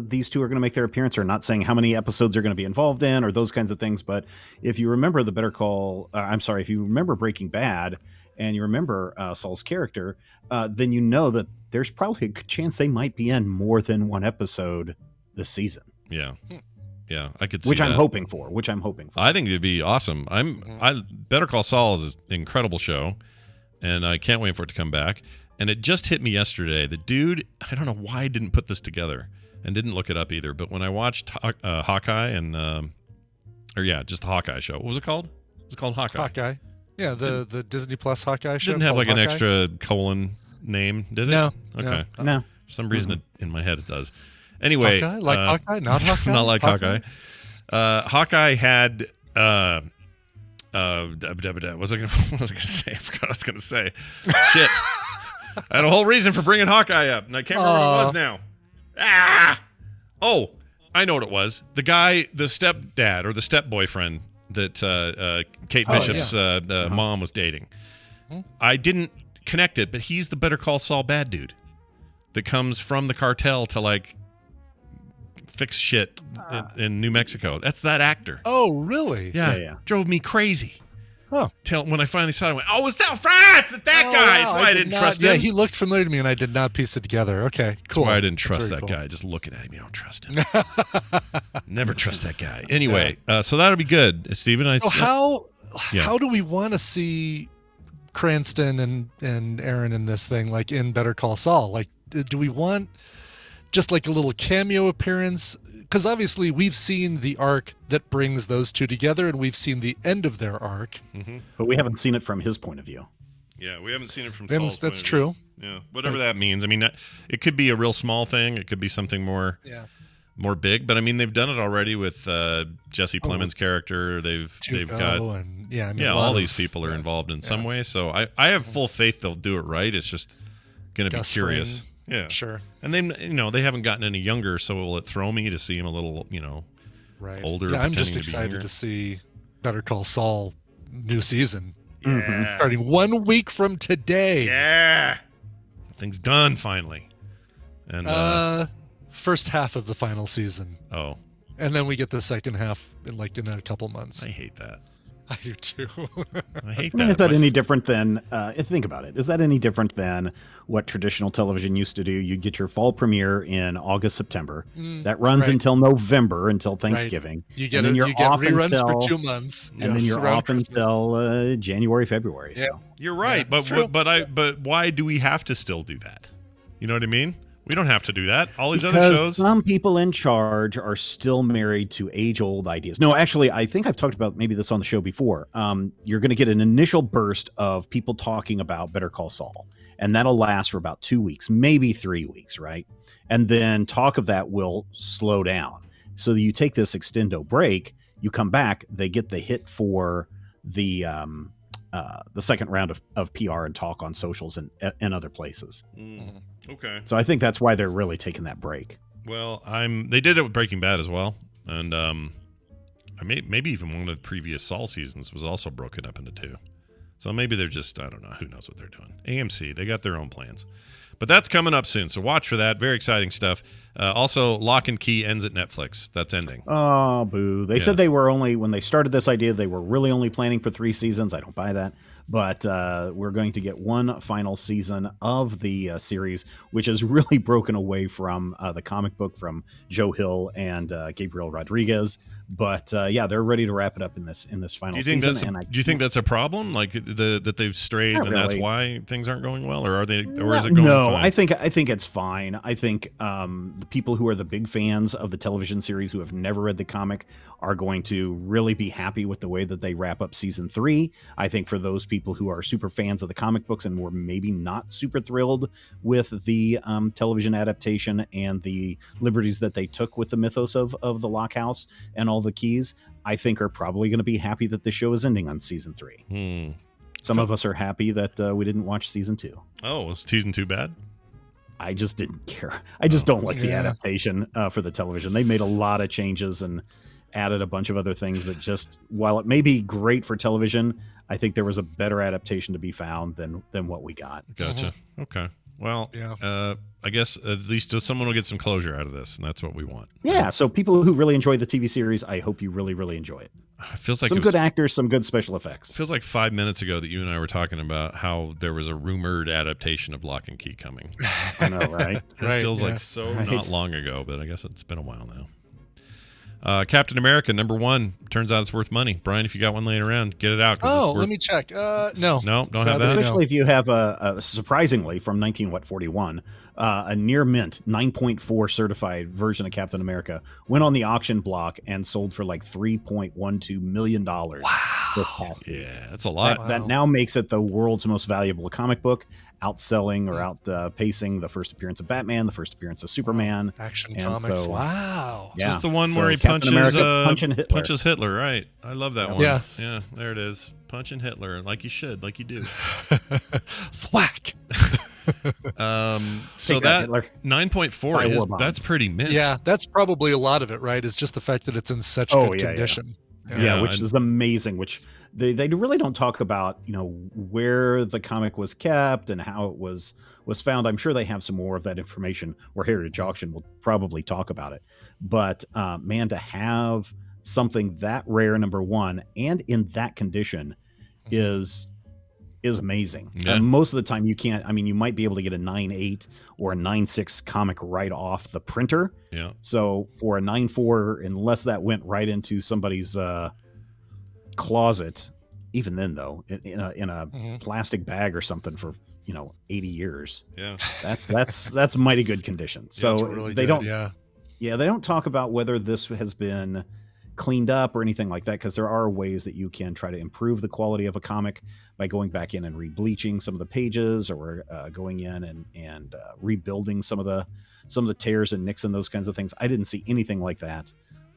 Speaker 12: these two are going to make their appearance, or not saying how many episodes they're going to be involved in, or those kinds of things. But if you remember if you remember Breaking Bad, and you remember Saul's character, then you know that there's probably a good chance they might be in more than one episode this season.
Speaker 1: Yeah. Yeah, I could see
Speaker 12: Which I'm
Speaker 1: that.
Speaker 12: hoping for.
Speaker 1: I think it'd be awesome. Better Call Saul is an incredible show, and I can't wait for it to come back. And it just hit me yesterday. The dude, I don't know why I didn't put this together and didn't look it up either. But when I watched Hawkeye just the Hawkeye show. What was it called? It was called Hawkeye.
Speaker 5: Hawkeye. Yeah, the Disney Plus Hawkeye show.
Speaker 1: Didn't have like an
Speaker 5: Hawkeye?
Speaker 1: extra colon name, did it?
Speaker 5: No.
Speaker 1: Okay.
Speaker 12: No.
Speaker 1: For some reason in my head it does. Anyway,
Speaker 5: Hawkeye? Like Hawkeye? Not Hawkeye?
Speaker 1: not like Hawkeye. Hawkeye had what was I going to say? I forgot what I was going to say. Shit. I had a whole reason for bringing Hawkeye up, and I can't remember what it was now. Oh, I know what it was. The guy, the stepdad or the step-boyfriend that Kate Bishop's mom was dating. I didn't connect it, but he's the Better Call Saul bad dude that comes from the cartel to, like, fix shit in New Mexico. That's that actor.
Speaker 5: Oh, really?
Speaker 1: Yeah. Drove me crazy.
Speaker 5: Oh.
Speaker 1: Till when I finally saw it, I went, oh, it's that France! It's that guy! That's why I didn't trust him.
Speaker 5: Yeah, he looked familiar to me, and I did not piece it together. Okay, cool.
Speaker 1: That's why I didn't trust that guy. Just looking at him, you don't trust him. Never trust that guy. Anyway, so that'll be good. Steven,
Speaker 5: how do we want to see Cranston and Aaron in this thing, like in Better Call Saul? Like, do we want just like a little cameo appearance? Because obviously we've seen the arc that brings those two together, and we've seen the end of their arc.
Speaker 1: Mm-hmm.
Speaker 12: But we haven't seen it from his point of view.
Speaker 1: Yeah, we haven't seen it from Saul's
Speaker 5: That's
Speaker 1: point
Speaker 5: true.
Speaker 1: of view. Yeah, whatever that means. I mean, it could be a real small thing. It could be something more big. But I mean, they've done it already with Jesse Plemons' character. They've got all these people are involved in some way. So I have full faith they'll do it right. It's just going to be curious. Yeah,
Speaker 5: sure.
Speaker 1: And they haven't gotten any younger, so will it throw me to see him a little, older?
Speaker 5: Yeah, I'm just excited to see Better Call Saul new season.
Speaker 1: Yeah.
Speaker 5: Starting 1 week from today.
Speaker 1: Yeah, thing's done finally. And
Speaker 5: first half of the final season.
Speaker 1: Oh,
Speaker 5: and then we get the second half in a couple months.
Speaker 1: I hate that.
Speaker 5: I do too.
Speaker 1: I hate
Speaker 12: that. I mean, is that any different than, think about it, is that any different than what traditional television used to do? You'd get your fall premiere in August, September. That runs until November, until Thanksgiving.
Speaker 5: You get reruns for 2 months.
Speaker 12: And then you're off until January, February.
Speaker 1: Yeah.
Speaker 12: So.
Speaker 1: You're right. But why do we have to still do that? You know what I mean? We don't have to do that. All these other shows.
Speaker 12: Some people in charge are still married to age-old ideas. No, actually, I think I've talked about maybe this on the show before. You're going to get an initial burst of people talking about Better Call Saul, and that'll last for about 2 weeks, maybe 3 weeks, right? And then talk of that will slow down. So you take this extendo break, you come back, they get the hit for the second round of PR and talk on socials and other places.
Speaker 1: Mm. Okay.
Speaker 12: So I think that's why they're really taking that break.
Speaker 1: Well, they did it with Breaking Bad as well, and maybe even one of the previous Saul seasons was also broken up into two. So maybe they're just, I don't know, who knows what they're doing. AMC, they got their own plans. But that's coming up soon, so watch for that. Very exciting stuff. Also, Lock and Key ends at Netflix. That's ending.
Speaker 12: Oh, boo. They said they were when they started this idea, they were really only planning for 3 seasons. I don't buy that. But we're going to get one final season of the series, which is really broken away from the comic book from Joe Hill and Gabriel Rodriguez. But they're ready to wrap it up in this final season.
Speaker 1: Do you think that's a problem? Like that they've strayed, and that's why things aren't going well, or is it going?
Speaker 12: No,
Speaker 1: fine?
Speaker 12: I think it's fine. I think the people who are the big fans of the television series who have never read the comic are going to really be happy with the way that they wrap up season 3. I think for those people who are super fans of the comic books and were maybe not super thrilled with the television adaptation and the liberties that they took with the mythos of the Lock House and all the keys, I think are probably going to be happy that the show is ending on season 3. Some of us are happy that we didn't watch season 2.
Speaker 1: Oh, was season 2 bad?
Speaker 12: I just didn't care. I just don't like the adaptation for the television. They made a lot of changes, and added a bunch of other things that just, while it may be great for television, I think there was a better adaptation to be found than what we got.
Speaker 1: Gotcha. Okay. Well, I guess at least someone will get some closure out of this, and that's what we want.
Speaker 12: Yeah, so people who really enjoy the TV series, I hope you really, really enjoy it.
Speaker 1: It feels like
Speaker 12: some good actors, some good special effects.
Speaker 1: It feels like 5 minutes ago that you and I were talking about how there was a rumored adaptation of Lock and Key coming.
Speaker 12: I know, right?
Speaker 1: It feels like not long ago, but I guess it's been a while now. Captain America #1. Turns out it's worth money. Brian, if you got one laying around, get it out.
Speaker 5: Let me check. No,
Speaker 1: don't have that.
Speaker 12: Especially if you have a surprisingly from 1941, a near mint 9.4 certified version of Captain America went on the auction block and sold for like $3.12 million. Wow.
Speaker 1: Yeah, that's a lot.
Speaker 12: That now makes it the world's most valuable comic book, outselling or outpacing the first appearance of Batman, the first appearance of Superman.
Speaker 5: Action Comics. Wow.
Speaker 1: Yeah. Just the one where he punches Hitler, right? I love that one.
Speaker 5: Yeah.
Speaker 1: Yeah, there it is. Punching Hitler like you should, like you do.
Speaker 5: Thwack.
Speaker 1: So that 9.4 is that's pretty mint.
Speaker 5: Yeah, that's probably a lot of it, right? Is just the fact that it's in such good condition.
Speaker 12: Yeah, which is amazing, which they really don't talk about, where the comic was kept and how it was found. I'm sure they have some more of that information, or Heritage Auction will probably talk about it. But man, to have something that rare, #1, and in that condition is amazing.
Speaker 1: Yeah.
Speaker 12: Most of the time you can't. I mean, you might be able to get a 9.8 or a 9.6 comic right off the printer.
Speaker 1: Yeah.
Speaker 12: So for a 9.4, unless that went right into somebody's closet, even then though, in a plastic bag or something for 80 years.
Speaker 1: Yeah.
Speaker 12: That's mighty good condition. So
Speaker 5: really
Speaker 12: they
Speaker 5: good,
Speaker 12: don't. Yeah, they don't talk about whether this has been cleaned up or anything like that, because there are ways that you can try to improve the quality of a comic by going back in and rebleaching some of the pages, or going in and rebuilding some of the tears and nicks and those kinds of things. I didn't see anything like that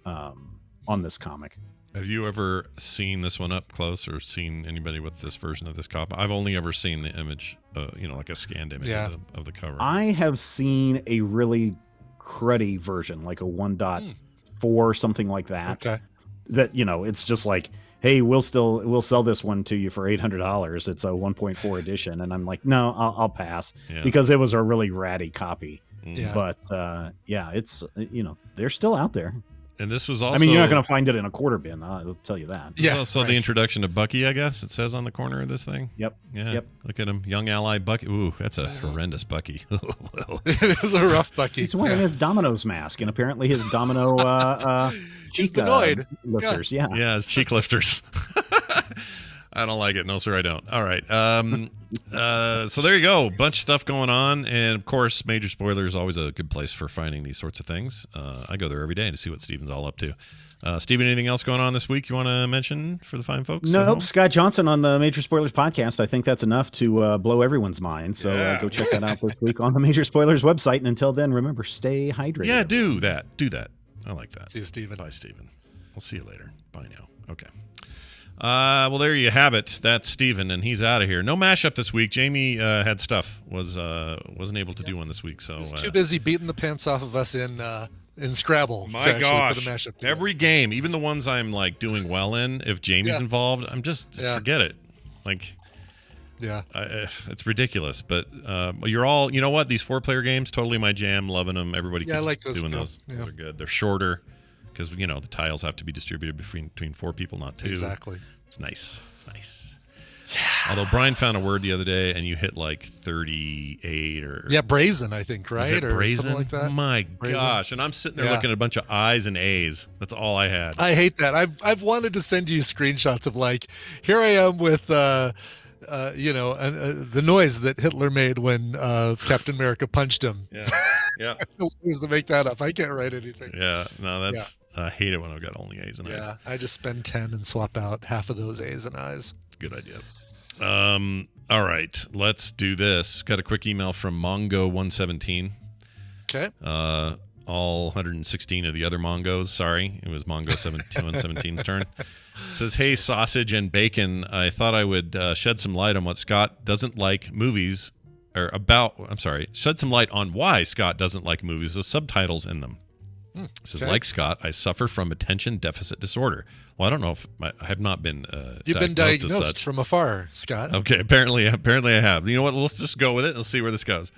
Speaker 12: on this comic.
Speaker 1: Have you ever seen this one up close, or seen anybody with this version of this copy? I've only ever seen the image, like a scanned image of the cover.
Speaker 12: I have seen a really cruddy version, like a 1.4, something like that.
Speaker 5: Okay.
Speaker 12: That, it's just like, hey, we'll sell this one to you for $800. It's a 1.4 edition. And I'm like, no, I'll pass, because it was a really ratty copy.
Speaker 5: Yeah.
Speaker 12: But it's, they're still out there.
Speaker 1: And this was also,
Speaker 12: I mean, you're not going to find it in a quarter bin. I'll tell you that.
Speaker 1: Yeah. Also the introduction of Bucky, I guess it says on the corner of this thing.
Speaker 12: Yep.
Speaker 1: Yeah.
Speaker 12: Yep.
Speaker 1: Look at him. Young ally Bucky. Ooh, that's a horrendous Bucky.
Speaker 5: It is a rough Bucky.
Speaker 12: He's wearing his Domino's mask, and apparently his Domino cheek lifters. Yeah.
Speaker 1: Yeah, his cheek lifters. I don't like it. No, sir, I don't. All right. So there you go. Bunch of stuff going on. And, of course, Major Spoiler is always a good place for finding these sorts of things. I go there every day to see what Steven's all up to. Steven, anything else going on this week you want to mention for the fine folks?
Speaker 12: Nope. Scott Johnson on the Major Spoilers podcast. I think that's enough to blow everyone's mind. So go check that out this week on the Major Spoilers website. And until then, remember, stay hydrated.
Speaker 1: Yeah, do that. I like that.
Speaker 5: See you, Steven.
Speaker 1: Bye, Steven. We'll see you later. Bye now. Okay. Well, there you have it. That's Steven, and he's out of here. No mashup this week. Jamie had stuff. Wasn't able to do one this week. So
Speaker 5: he's too busy beating the pants off of us in Scrabble.
Speaker 1: My
Speaker 5: to
Speaker 1: gosh,
Speaker 5: put a mashup together.
Speaker 1: Every game, even the ones I'm like doing well in, if Jamie's involved, I'm just forget it. Like, it's ridiculous. But you're all, you know what? These 4-player games, totally my jam. Loving them. Everybody keeps
Speaker 5: I like those
Speaker 1: doing those.
Speaker 5: Yeah.
Speaker 1: They're good. They're shorter. Because, the tiles have to be distributed between 4 people, not 2.
Speaker 5: Exactly.
Speaker 1: It's nice. Yeah. Although Brian found a word the other day, and you hit like 38 or...
Speaker 5: Yeah, brazen, I think, right?
Speaker 1: Is it
Speaker 5: or
Speaker 1: brazen?
Speaker 5: something like that.
Speaker 1: My
Speaker 5: brazen.
Speaker 1: gosh. And I'm sitting there looking at a bunch of I's and A's. That's all I had.
Speaker 5: I hate that. I've wanted to send you screenshots of like, here I am with... the noise that Hitler made when Captain America punched him.
Speaker 1: Yeah.
Speaker 5: Was to make that up. I can't write anything.
Speaker 1: Yeah. No, that's... I hate it when I've got only A's and I's.
Speaker 5: Yeah, I just spend 10 and swap out half of those A's and I's.
Speaker 1: It's a good idea. All right. Let's do this. Got a quick email from Mongo117.
Speaker 5: Okay.
Speaker 1: All 116 of the other Mongos. Sorry. It was Mongo 117's turn. It says, hey, sausage and bacon. I thought I would shed some light on what Scott doesn't like movies, shed some light on why Scott doesn't like movies with subtitles in them. It says, like Scott, I suffer from attention deficit disorder. Well, I don't know if I have not been
Speaker 5: You've been diagnosed from afar, Scott.
Speaker 1: Okay, apparently I have. You know what? Let's just go with it and see where this goes.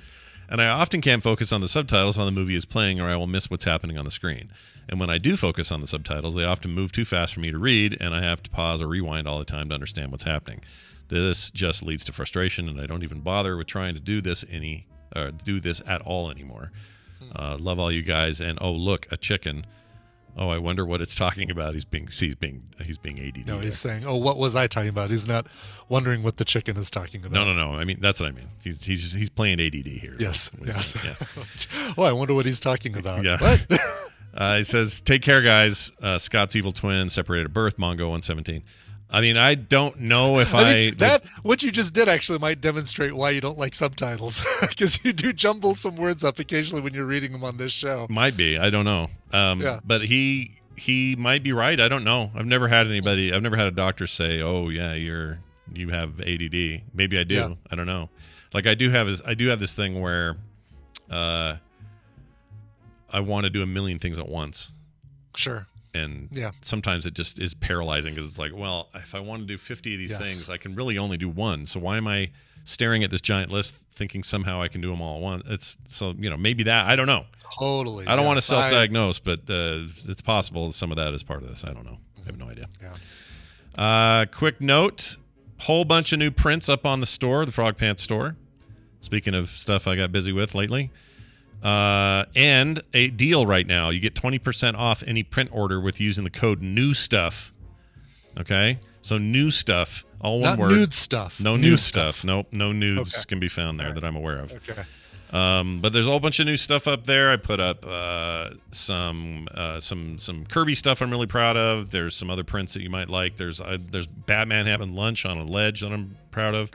Speaker 1: And I often can't focus on the subtitles while the movie is playing, or I will miss what's happening on the screen. And when I do focus on the subtitles, they often move too fast for me to read, and I have to pause or rewind all the time to understand what's happening. This just leads to frustration, and I don't even bother with trying to do this at all anymore. Love all you guys, and oh look, a chicken. Oh, I wonder what it's talking about. He's being ADD.
Speaker 5: No, he's saying, "Oh, what was I talking about?" He's not wondering what the chicken is talking about.
Speaker 1: No. I mean, that's what I mean. He's playing ADD here.
Speaker 5: Yes.
Speaker 1: Yeah.
Speaker 5: Oh, I wonder what he's talking about.
Speaker 1: Yeah.
Speaker 5: What?
Speaker 1: He says, "Take care, guys." Scott's evil twin, separated at birth. Mongo 117. I mean, I don't know if
Speaker 5: what you just did actually might demonstrate why you don't like subtitles, because you do jumble some words up occasionally when you're reading them on this show.
Speaker 1: Might be, I don't know. But he might be right. I don't know. I've never had a doctor say, "Oh yeah, you have ADD." Maybe I do. Yeah. I don't know. Like I do have this thing where, I want to do a million things at once.
Speaker 5: Sure.
Speaker 1: And sometimes it just is paralyzing because it's like, well, if I want to do 50 of these things, I can really only do one. So why am I staring at this giant list thinking somehow I can do them all at once? It's so, maybe that, I don't know.
Speaker 5: Totally.
Speaker 1: I don't want to self-diagnose, but it's possible some of that is part of this. I don't know. I have no idea.
Speaker 5: Yeah.
Speaker 1: Quick note, whole bunch of new prints up on the store, the Frog Pants store. Speaking of stuff I got busy with lately. And a deal right now. You get 20% off any print order with using the code new stuff. Okay? So new stuff, all one word.
Speaker 5: Not nude stuff.
Speaker 1: No nude stuff. Nope, no nudes can be found there that I'm aware of.
Speaker 5: Okay.
Speaker 1: But there's a whole bunch of new stuff up there. I put up some Kirby stuff I'm really proud of. There's some other prints that you might like. There's Batman having lunch on a ledge that I'm proud of.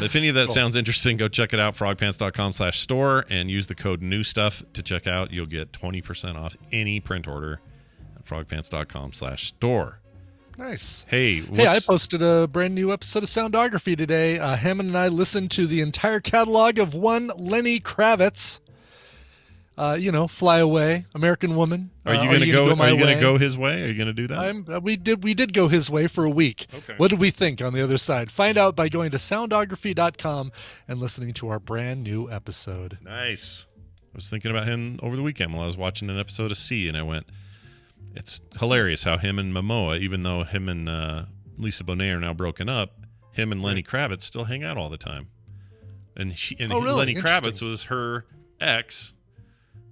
Speaker 1: If any of that sounds interesting, go check it out, frogpants.com/store, and use the code NEWSTUFF to check out. You'll get 20% off any print order at frogpants.com/store.
Speaker 5: Nice.
Speaker 1: Hey,
Speaker 5: I posted a brand new episode of Soundography today. Hammond and I listened to the entire catalog of one Lenny Kravitz. Fly Away, American Woman.
Speaker 1: Are you going to go? Are you going to go his way? Are you going to do that?
Speaker 5: We did go his way for a week.
Speaker 1: Okay.
Speaker 5: What did we think on the other side? Find out by going to soundography.com and listening to our brand new episode.
Speaker 1: Nice. I was thinking about him over the weekend while I was watching an episode of C, and I went, it's hilarious how him and Momoa, even though him and Lisa Bonet are now broken up, him and Lenny Kravitz still hang out all the time. And
Speaker 5: really?
Speaker 1: Lenny Kravitz was her ex,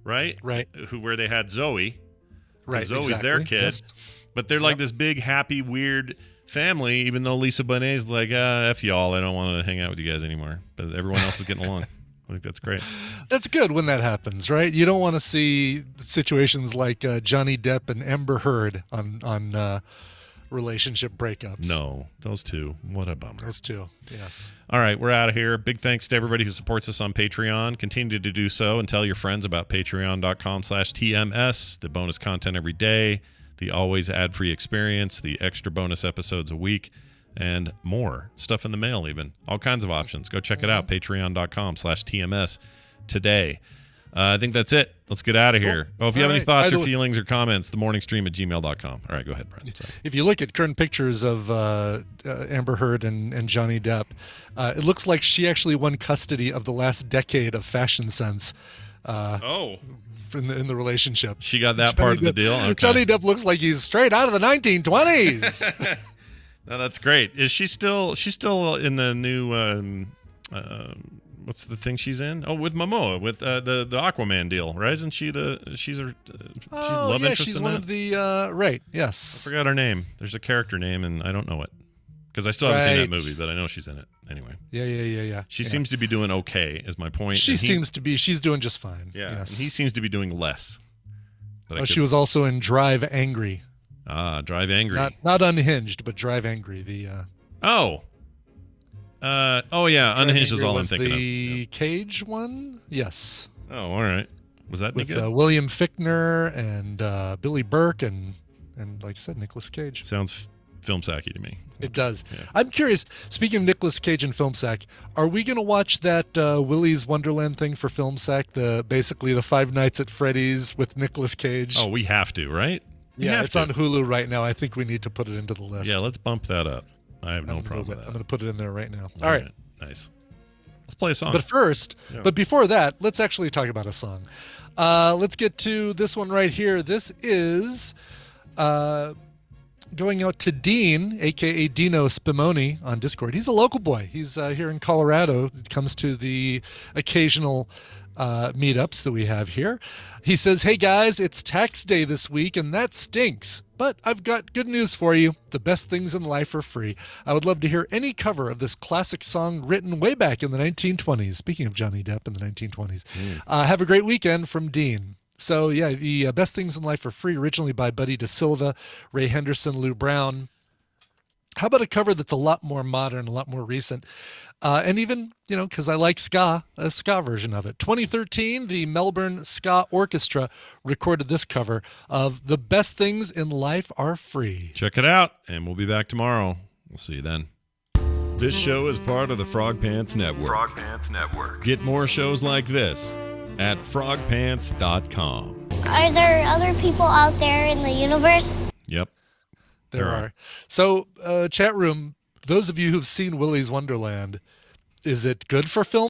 Speaker 1: right?
Speaker 5: Right.
Speaker 1: Where they had Zoe.
Speaker 5: Right.
Speaker 1: Zoe's
Speaker 5: exactly.
Speaker 1: their kid.
Speaker 5: Yes.
Speaker 1: But they're like this big, happy, weird family, even though Lisa Bonet's like, F y'all, I don't want to hang out with you guys anymore. But everyone else is getting along. I think that's great.
Speaker 5: That's good when that happens, right? You don't want to see situations like Johnny Depp and Amber Heard on relationship breakups.
Speaker 1: No, those two. What a bummer.
Speaker 5: Those two, yes.
Speaker 1: All right, we're out of here. Big thanks to everybody who supports us on Patreon. Continue to do so and tell your friends about patreon.com/TMS, the bonus content every day, the always ad-free experience, the extra bonus episodes a week, and more stuff in the mail, even all kinds of options. Go check it out, patreon.com/TMS today. I think that's it. Let's get out of here. Oh, if you have any thoughts or feelings or comments, themorningstream@gmail.com. All right, go ahead, Brent. Sorry.
Speaker 5: If you look at current pictures of Amber Heard and Johnny Depp, it looks like she actually won custody of the last decade of fashion sense. In the relationship.
Speaker 1: She got that part of the deal? Okay.
Speaker 5: Johnny Depp looks like he's straight out of the 1920s.
Speaker 1: No, that's great. Is she's still in the new what's the thing she's in? Oh, with Momoa, with the Aquaman deal, right? Isn't she she's love interest
Speaker 5: she's
Speaker 1: in
Speaker 5: one
Speaker 1: that?
Speaker 5: of the right. Yes.
Speaker 1: I forgot her name. There's a character name and I don't know it. Because I still haven't seen that movie, but I know she's in it. Anyway.
Speaker 5: Yeah.
Speaker 1: She seems to be doing okay, is my point.
Speaker 5: She's doing just fine.
Speaker 1: Yeah.
Speaker 5: Yes.
Speaker 1: And he seems to be doing less.
Speaker 5: She was also in Drive Angry.
Speaker 1: Drive Angry.
Speaker 5: Not Unhinged, but Drive Angry.
Speaker 1: Unhinged is all I'm thinking of.
Speaker 5: The Cage one? Yes.
Speaker 1: Oh, all right. Was that
Speaker 5: with
Speaker 1: good?
Speaker 5: William Fichtner and Billy Burke and like I said, Nicolas Cage.
Speaker 1: Sounds film sacky to me.
Speaker 5: It does.
Speaker 1: Yeah.
Speaker 5: I'm curious, speaking of Nicolas Cage and film sack, are we going to watch that Willy's Wonderland thing for film sack, basically the Five Nights at Freddy's with Nicolas Cage?
Speaker 1: Oh, we have to, right?
Speaker 5: Yeah, it's on Hulu right now. I think we need to put it into the list.
Speaker 1: Yeah, let's bump that up. I have no problem with that.
Speaker 5: I'm going to put it in there right now. All right.
Speaker 1: Nice. Let's play a song.
Speaker 5: But before that, let's actually talk about a song. Let's get to this one right here. This is going out to Dean, a.k.a. Dino Spimoni on Discord. He's a local boy. He's here in Colorado. He comes to the occasional meetups that we have here. He says, "Hey guys, it's tax day this week and that stinks, but I've got good news for you. The best things in life are free. I would love to hear any cover of this classic song written way back in the 1920s." Speaking of Johnny Depp in the 1920s. Have a great weekend from Dean. So yeah, the best things in life are free, originally by Buddy DeSilva, Ray Henderson, Lou Brown. How about a cover that's a lot more modern, a lot more recent? And even, because I like ska, a ska version of it. 2013, the Melbourne Ska Orchestra recorded this cover of The Best Things in Life Are Free.
Speaker 1: Check it out, and we'll be back tomorrow. We'll see you then. This show is part of the Frog Pants Network.
Speaker 4: Frog Pants Network.
Speaker 1: Get more shows like this at frogpants.com.
Speaker 13: Are there other people out there in the universe?
Speaker 1: Yep.
Speaker 5: There are. So, chat room, those of you who've seen Willy's Wonderland, is it good for film